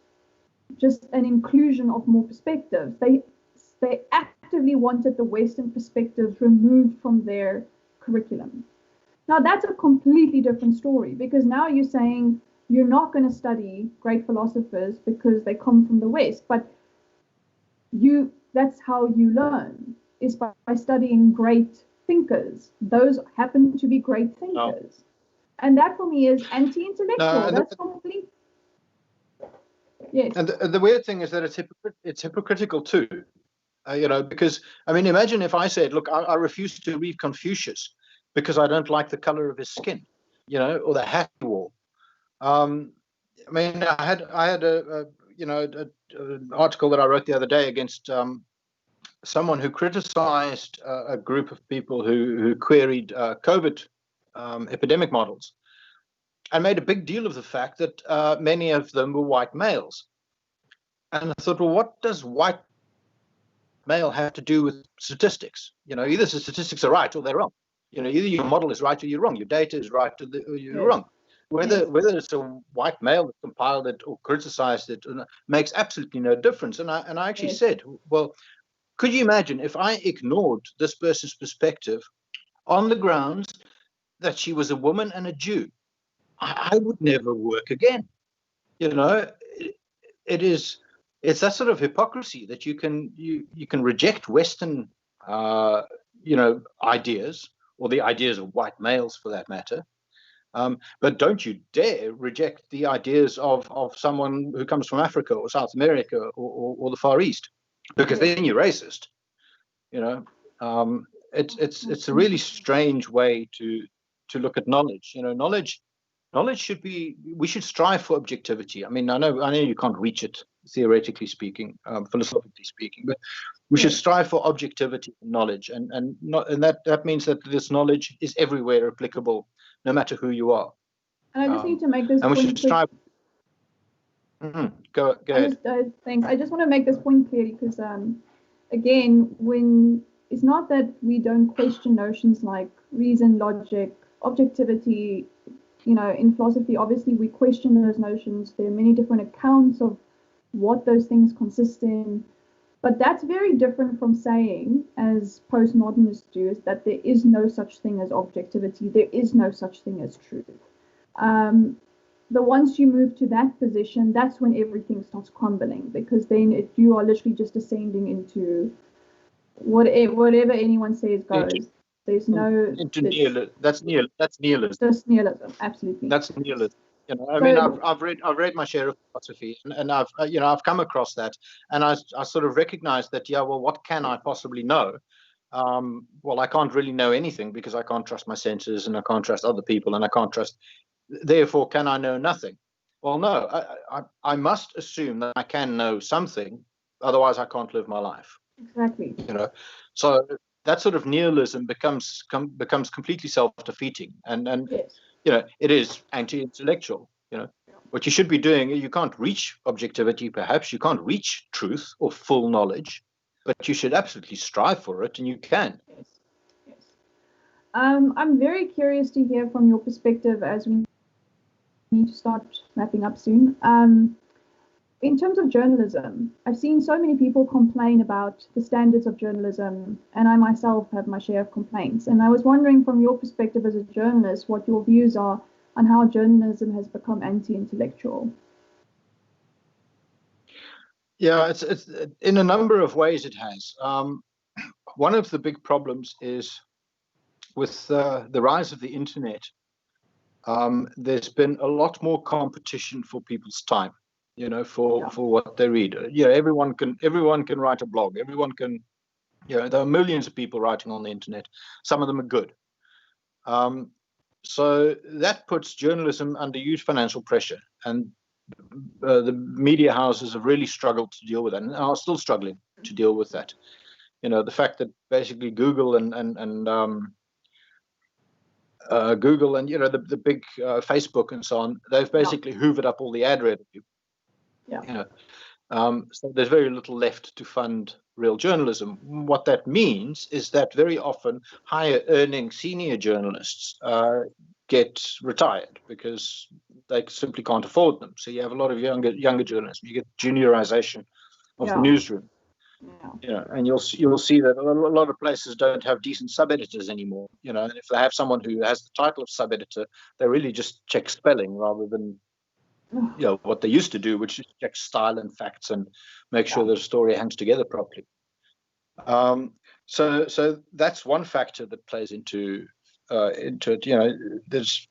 just an inclusion of more perspectives. They actively wanted the Western perspectives removed from their curriculum. Now that's a completely different story, because now you're saying you're not going to study great philosophers because they come from the West, but that's how you learn, is by studying great thinkers. Those happen to be great thinkers. And that for me is anti-intellectual. That's complete. Yes. And the weird thing is that it's hypocritical too, because, I mean, imagine if I said, look, I refuse to read Confucius because I don't like the color of his skin, or the hat he wore. I mean, I had an article that I wrote the other day against someone who criticized a group of people who queried COVID epidemic models, and made a big deal of the fact that many of them were white males. And I thought, well, what does white male have to do with statistics? Either the statistics are right or they're wrong. Either your model is right or you're wrong. Your data is right or you're wrong. Whether it's a white male that compiled it or criticized it makes absolutely no difference. And I actually said, well, could you imagine if I ignored this person's perspective on the grounds that she was a woman and a Jew? I would never work again. It's that sort of hypocrisy that you can reject Western ideas, or the ideas of white males for that matter, but don't you dare reject the ideas of someone who comes from Africa or South America or the Far East, because then you're racist. It's a really strange way to look at knowledge. Knowledge should be, we should strive for objectivity. I mean, I know you can't reach it theoretically speaking, philosophically speaking, but we should strive for objectivity in knowledge, and that means that this knowledge is everywhere applicable, no matter who you are. And I just need to make this and point. We should strive. Go ahead. Thanks. I just want to make this point clearly because, again, when it's not that we don't question notions like reason, logic, objectivity. In philosophy, obviously, we question those notions. There are many different accounts of what those things consist in. But that's very different from saying, as postmodernists do, is that there is no such thing as objectivity. There is no such thing as truth. Once you move to that position, that's when everything starts crumbling, because then you are literally just descending into whatever anyone says goes. There's no into nihilism. That's nihilism. That's nihilism, absolutely. That's nihilism. I mean, I've read my share of philosophy, and I've come across that, and I sort of recognize that. Yeah, well, what can I possibly know? Well, I can't really know anything because I can't trust my senses, and I can't trust other people, and I can't trust. Therefore, can I know nothing? Well, no. I must assume that I can know something, otherwise I can't live my life. Exactly. So that sort of nihilism becomes completely self-defeating, and yes. It is anti-intellectual. What you should be doing, you can't reach objectivity, perhaps you can't reach truth or full knowledge, but you should absolutely strive for it, and you can. Yes. I'm very curious to hear from your perspective, as we need to start wrapping up soon. In terms of journalism, I've seen so many people complain about the standards of journalism, and I myself have my share of complaints. And I was wondering, from your perspective as a journalist, what your views are on how journalism has become anti-intellectual. Yeah, it's in a number of ways it has. One of the big problems is with the rise of the internet. There's been a lot more competition for people's time. for what they read. Everyone can write a blog. Everyone can, there are millions of people writing on the internet. Some of them are good. So that puts journalism under huge financial pressure, and the media houses have really struggled to deal with that, and are still struggling to deal with that. The fact that basically Google and Google and the big Facebook and so on, they've basically hoovered up all the ad revenue. So there's very little left to fund real journalism. What that means is that very often higher earning senior journalists get retired because they simply can't afford them. So you have a lot of younger journalists. You get juniorization of the newsroom. And you'll see that a lot of places don't have decent sub-editors anymore. And if they have someone who has the title of sub-editor, they really just check spelling rather than what they used to do, which is check style and facts and make sure the story hangs together properly. So that's one factor that plays into it. There's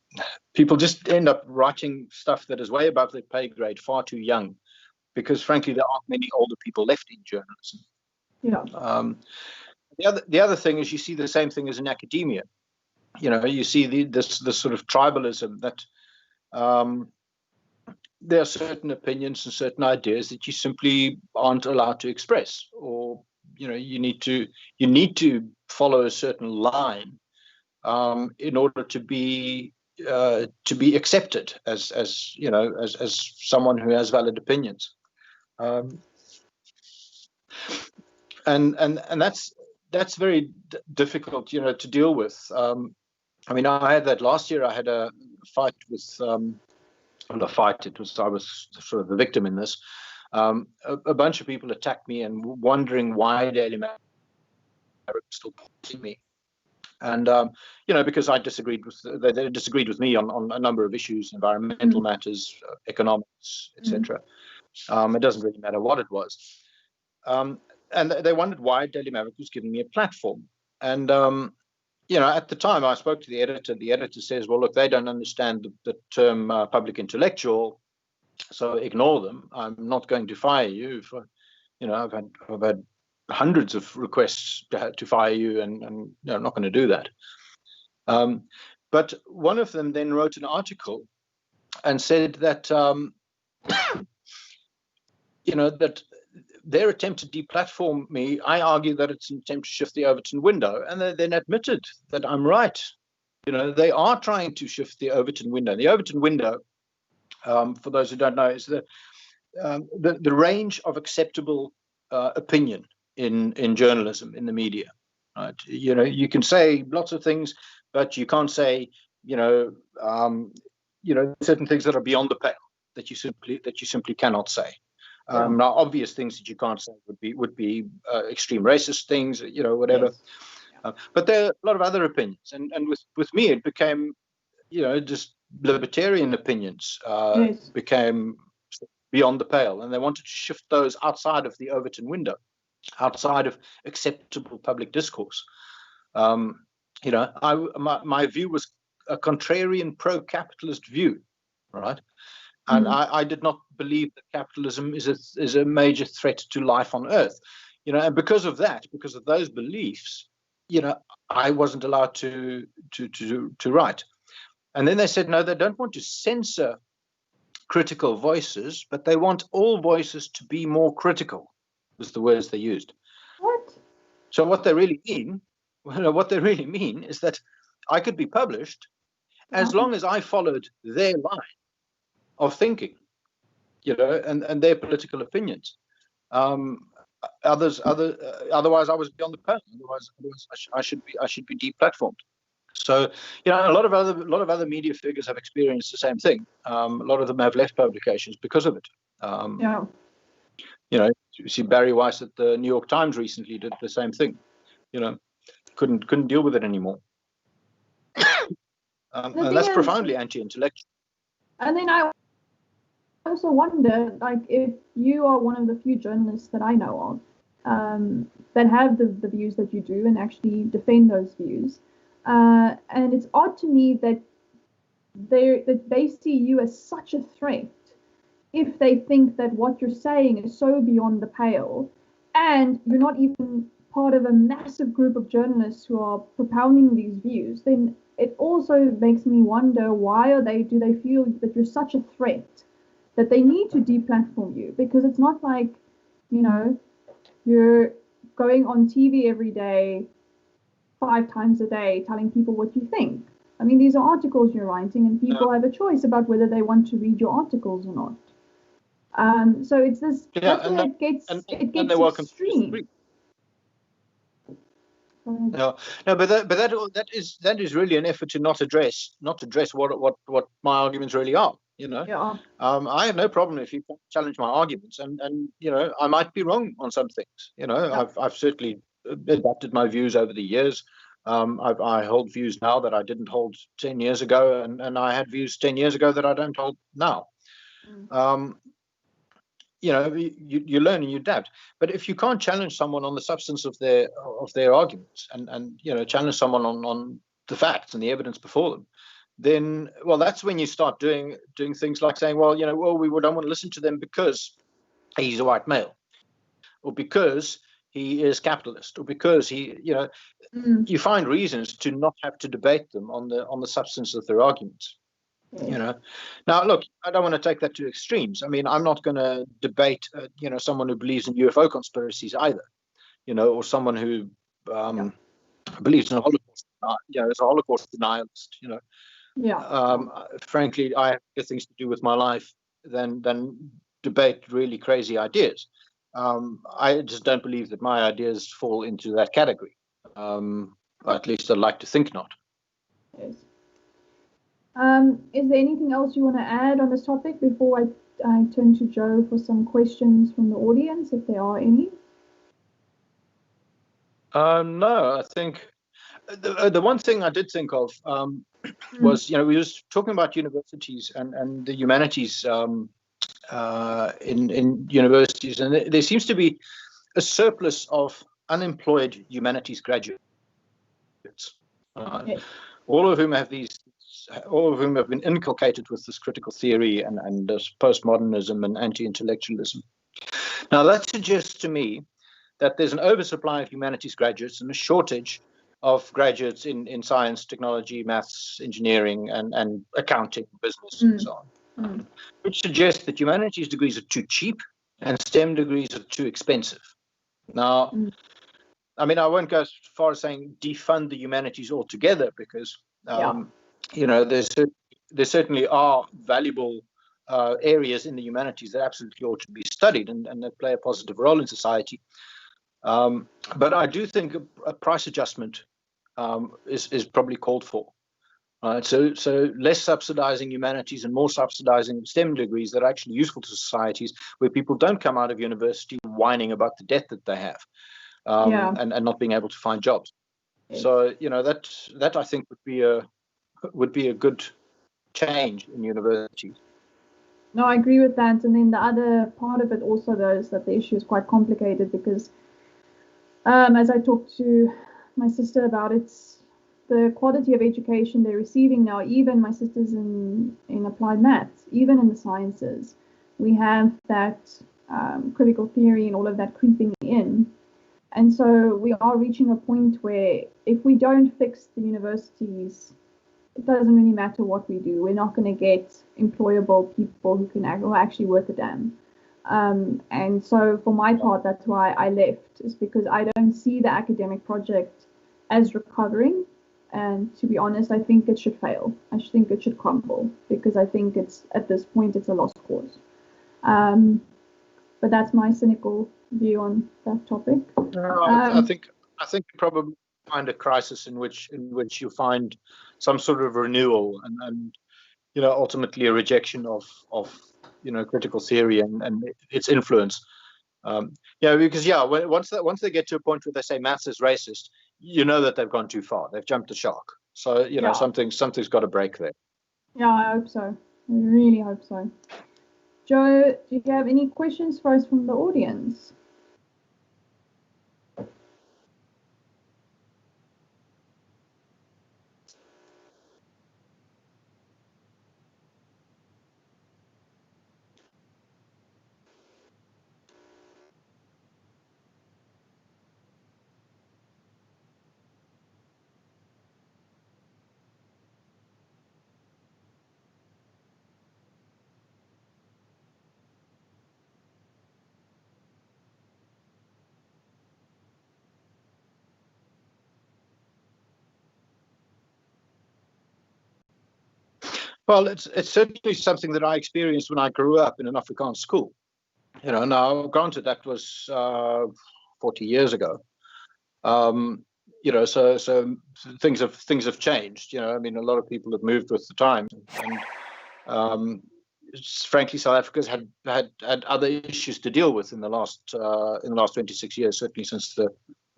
people just end up writing stuff that is way above their pay grade, far too young, because frankly there aren't many older people left in journalism. The other thing is you see the same thing as in academia. You see this sort of tribalism that there are certain opinions and certain ideas that you simply aren't allowed to express, or you need to follow a certain line in order to be accepted as someone who has valid opinions. And that's very difficult, to deal with. I had that last year. I had a fight with. I was sort of the victim in this. A bunch of people attacked me and wondering why Daily Maverick was still supporting me. And because I disagreed they disagreed with me on a number of issues, environmental matters, economics, etc. It doesn't really matter what it was. And they wondered why Daily Maverick was giving me a platform. And at the time I spoke to the editor. The editor says, well, look, they don't understand the term public intellectual, so ignore them. I'm not going to fire you. I've had hundreds of requests to fire you, and I'm not going to do that. But one of them then wrote an article and said that, that their attempt to deplatform me, I argue that it's an attempt to shift the Overton window, and they then admitted that I'm right. They are trying to shift the Overton window. The Overton window, for those who don't know, is the range of acceptable opinion in journalism, in the media. Right? You can say lots of things, but you can't say certain things that are beyond the pale that you simply cannot say. Now, obvious things that you can't say would be extreme racist things, whatever. Yes. But there are a lot of other opinions, and with me it became, just libertarian opinions became beyond the pale, and they wanted to shift those outside of the Overton window, outside of acceptable public discourse. My view was a contrarian pro-capitalist view, right? And I did not believe that capitalism is a major threat to life on Earth, and because of those beliefs, I wasn't allowed to write. And then they said, no, they don't want to censor critical voices, but they want all voices to be more critical, was the words they used. What? So what they really mean is that I could be published as long as I followed their line of thinking, and their political opinions. Otherwise, I was beyond the pale. Otherwise, I should be deplatformed. So, a lot of other media figures have experienced the same thing. A lot of them have left publications because of it. You see Barry Weiss at the New York Times recently did the same thing. Couldn't deal with it anymore. And that's profoundly anti-intellectual. And then I also wonder, if you are one of the few journalists that I know of that have the views that you do and actually defend those views, and it's odd to me that they see you as such a threat if they think that what you're saying is so beyond the pale, and you're not even part of a massive group of journalists who are propounding these views, then it also makes me wonder, do they feel that you're such a threat that they need to deplatform you? Because it's not like, you're going on TV every day, 5 times a day, telling people what you think. I mean, these are articles you're writing, and people have a choice about whether they want to read your articles or not. So it's this. Yeah, that's where it gets they're welcome extreme. to no, but that is really an effort to not address what my arguments really are. Yeah. I have no problem if you challenge my arguments, and I might be wrong on some things. I've certainly adapted my views over the years. I hold views now that I didn't hold 10 years ago, and I had views 10 years ago that I don't hold now. You learn and you adapt. But if you can't challenge someone on the substance of their arguments, and challenge someone on the facts and the evidence before them, then that's when you start doing things like saying, we don't want to listen to them because he's a white male, or because he is capitalist, or because you find reasons to not have to debate them on the substance of their arguments. Now look, I don't want to take that to extremes. I mean, I'm not going to debate someone who believes in UFO conspiracies either, or someone who believes in a Holocaust, is a Holocaust denialist. Frankly, I have other things to do with my life than debate really crazy ideas. I just don't believe that my ideas fall into that category. At least I'd like to think not. Yes. Is there anything else you want to add on this topic before I turn to Joe for some questions from the audience, if there are any? No, I think the one thing I did think of was, we were talking about universities and the humanities in universities, and there seems to be a surplus of unemployed humanities graduates, all of whom have been inculcated with this critical theory and this postmodernism and anti-intellectualism. Now that suggests to me that there's an oversupply of humanities graduates and a shortage of graduates in science, technology, maths, engineering, and accounting, business, and so on, which suggests that humanities degrees are too cheap and STEM degrees are too expensive. Now, I mean, I won't go as far as saying defund the humanities altogether, because there certainly are valuable areas in the humanities that absolutely ought to be studied and that play a positive role in society. But I do think a price adjustment is probably called for. So less subsidizing humanities and more subsidizing STEM degrees that are actually useful to societies, where people don't come out of university whining about the debt that they have, and not being able to find jobs. Yes. So that I think would be a good change in universities. No, I agree with that. And then the other part of it also, though, is that the issue is quite complicated because, as I talked to my sister about, it's the quality of education they're receiving now. Even my sister's in applied maths, even in the sciences, we have that critical theory and all of that creeping in. And so we are reaching a point where if we don't fix the universities, it doesn't really matter what we do. We're not going to get employable people who can actually worth a damn. And so for my part, that's why I left, is because I don't see the academic project as recovering. And to be honest, I think it should fail. I think it should crumble, because I think at this point it's a lost cause. But that's my cynical view on that topic. I think probably find a crisis in which you find some sort of renewal and ultimately a rejection of critical theory and its influence. Because once they get to a point where they say maths is racist, that they've gone too far. They've jumped the shark. So something's got to break there. Yeah, I hope so. I really hope so. Joe, do you have any questions for us from the audience? Well, it's certainly something that I experienced when I grew up in an Afrikaans school. Now granted that was 40 years ago. So things have changed. I mean, a lot of people have moved with the times, and frankly, South Africa's had other issues to deal with in the last 26 years, certainly since the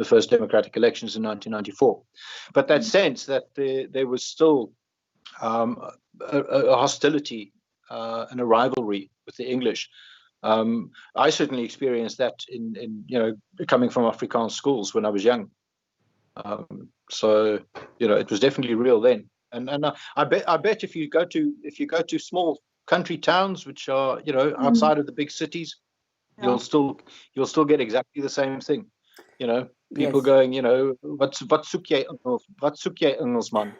first democratic elections in 1994. But that sense that there was still a hostility and a rivalry with the English. I certainly experienced that in coming from Afrikaans schools when I was young. So it was definitely real then. And I bet if you go to small country towns which are outside of the big cities, you'll still get exactly the same thing. People going, wat soek jy Engelsman?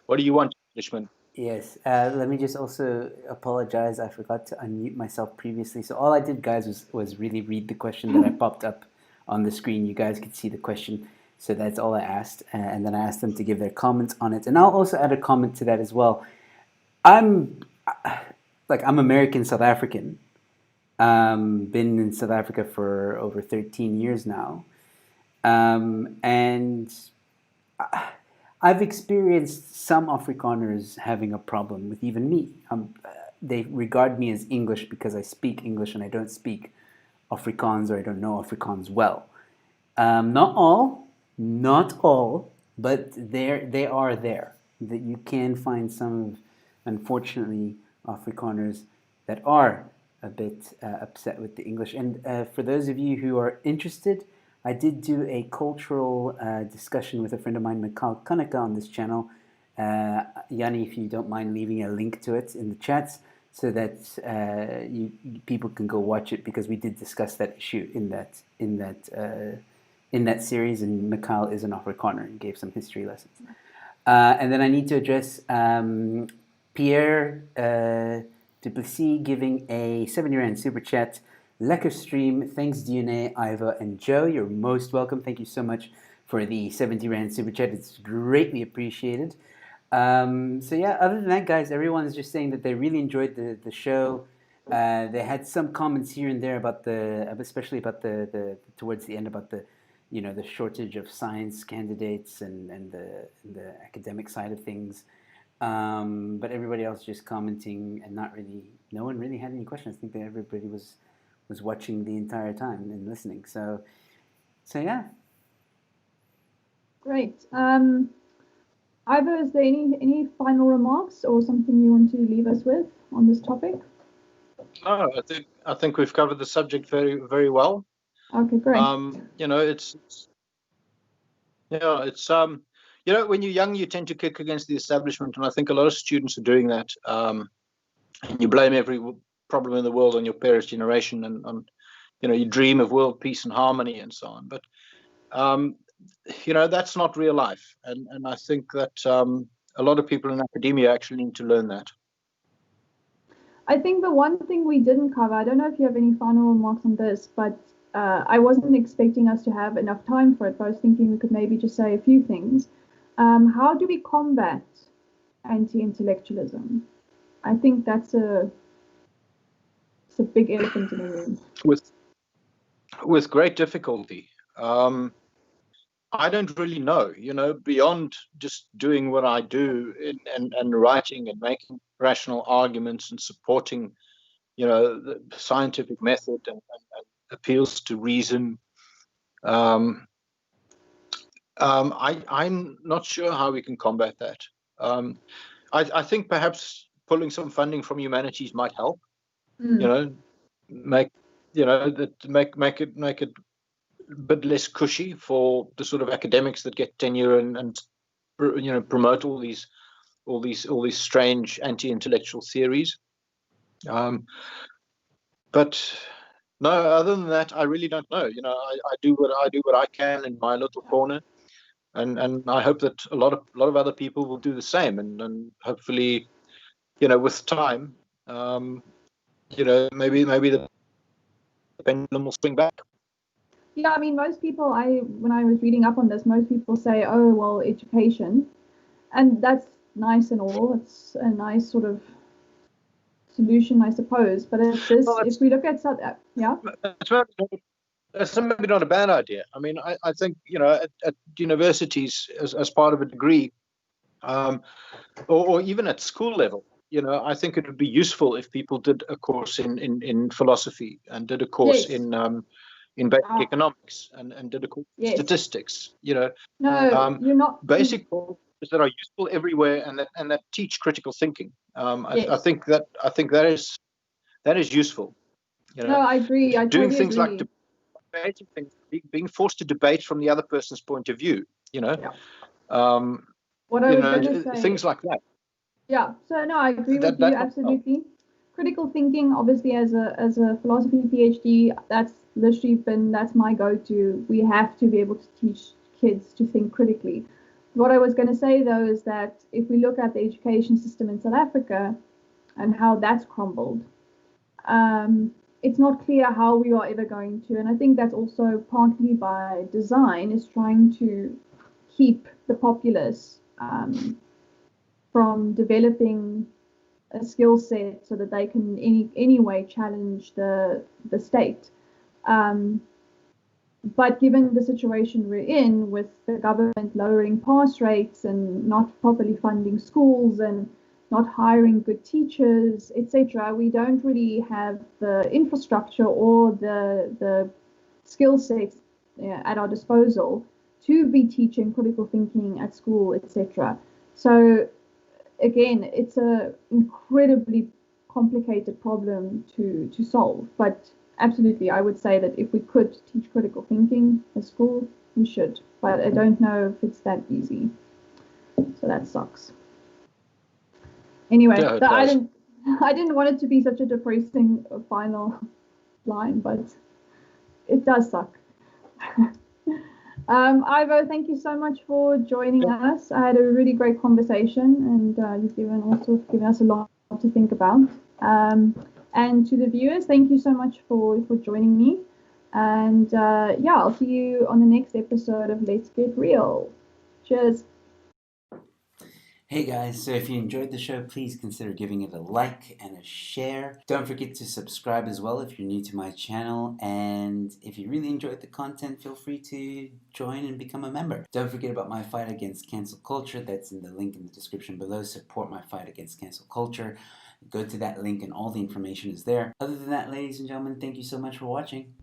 What do you want, Englishman? Yes. Let me just also apologize. I forgot to unmute myself previously. So all I did, guys, was really read the question that I popped up on the screen. You guys could see the question. So that's all I asked. And then I asked them to give their comments on it. And I'll also add a comment to that as well. I'm American South African. Been in South Africa for over 13 years now. And I've experienced some Afrikaners having a problem with even me. They regard me as English because I speak English and I don't speak Afrikaans, or I don't know Afrikaans well. Not all, but they are there. That you can find some, unfortunately, Afrikaners that are a bit upset with the English. And for those of you who are interested, I did do a cultural discussion with a friend of mine, Mikhail Kanaka, on this channel. Yanni, if you don't mind leaving a link to it in the chats, so that people can go watch it, because we did discuss that issue in that series, and Mikhail is an Afrikaner and gave some history lessons. And then I need to address Pierre Duplessis giving a 70 Rand super chat. Lekker stream. Thanks, Diané, Iva, and Joe. You're most welcome. Thank you so much for the 70 Rand super chat. It's greatly appreciated. So yeah, other than that, guys, everyone is just saying that they really enjoyed the show. They had some comments here and there about especially about the towards the end, about the shortage of science candidates and the academic side of things. But everybody else just commenting, and no one really had any questions. I think that everybody was watching the entire time and listening. So yeah. Great. Ivo, is there any final remarks or something you want to leave us with on this topic? No, I think we've covered the subject very, very well. Okay, great. When you're young, you tend to kick against the establishment, and I think a lot of students are doing that. You blame every problem in the world on your parents' generation, and you dream of world peace and harmony and so on. But that's not real life, and I think that a lot of people in academia actually need to learn that. I think the one thing we didn't cover, I don't know if you have any final remarks on this, but I wasn't expecting us to have enough time for it, but I was thinking we could maybe just say a few things. How do we combat anti-intellectualism? I think that's a big elephant in the room. With great difficulty. I don't really know, beyond just doing what I do and writing and making rational arguments and supporting, the scientific method and appeals to reason. I'm not sure how we can combat that. I think perhaps pulling some funding from humanities might help. Make it a bit less cushy for the sort of academics that get tenure and promote all these strange anti-intellectual theories. But no, other than that, I really don't know. I do what I can in my little corner, and I hope that a lot of other people will do the same, and hopefully, with time, maybe the pendulum will swing back. Yeah, I mean, most people, when I was reading up on this, most people say, oh, well, education. And that's nice and all. It's a nice sort of solution, I suppose. But it's this, Well, if we look at South Africa, yeah. That's maybe not a bad idea. I mean, I think, at universities as part of a degree, or even at school level, I think it would be useful if people did a course in philosophy and did a course Yes. in basic economics and did a course in Yes. statistics. No, you're not. Basic courses that are useful everywhere and that teach critical thinking. Yes. I think that is useful. No, I agree. I Doing totally things agree. like debating things, being forced to debate from the other person's point of view. Yeah. What I was going to say. Things like that. Yeah. So no, I agree with you absolutely. Critical thinking, obviously, as a philosophy PhD, that's my go-to. We have to be able to teach kids to think critically. What I was going to say though is that if we look at the education system in South Africa and how that's crumbled, it's not clear how we are ever going to, and I think that's also partly by design, is trying to keep the populace from developing a skill set so that they can any way challenge the state. But given the situation we're in, with the government lowering pass rates and not properly funding schools and not hiring good teachers, etc., we don't really have the infrastructure or the skill sets at our disposal to be teaching critical thinking at school, etc. So again, it's an incredibly complicated problem to solve, but absolutely, I would say that if we could teach critical thinking at school, we should. But I don't know if it's that easy. So that sucks. Anyway, Yeah, I didn't want it to be such a depressing final line, but it does suck. Ivo, thank you so much for joining us. I had a really great conversation, and you've given us a lot to think about. And to the viewers, thank you so much for joining me. And yeah, I'll see you on the next episode of Let's Get Real. Cheers. Hey guys, so if you enjoyed the show, please consider giving it a like and a share. Don't forget to subscribe as well if you're new to my channel. And if you really enjoyed the content, feel free to join and become a member. Don't forget about my fight against cancel culture. That's in the link in the description below. Support my fight against cancel culture. Go to that link and all the information is there. Other than that, ladies and gentlemen, thank you so much for watching.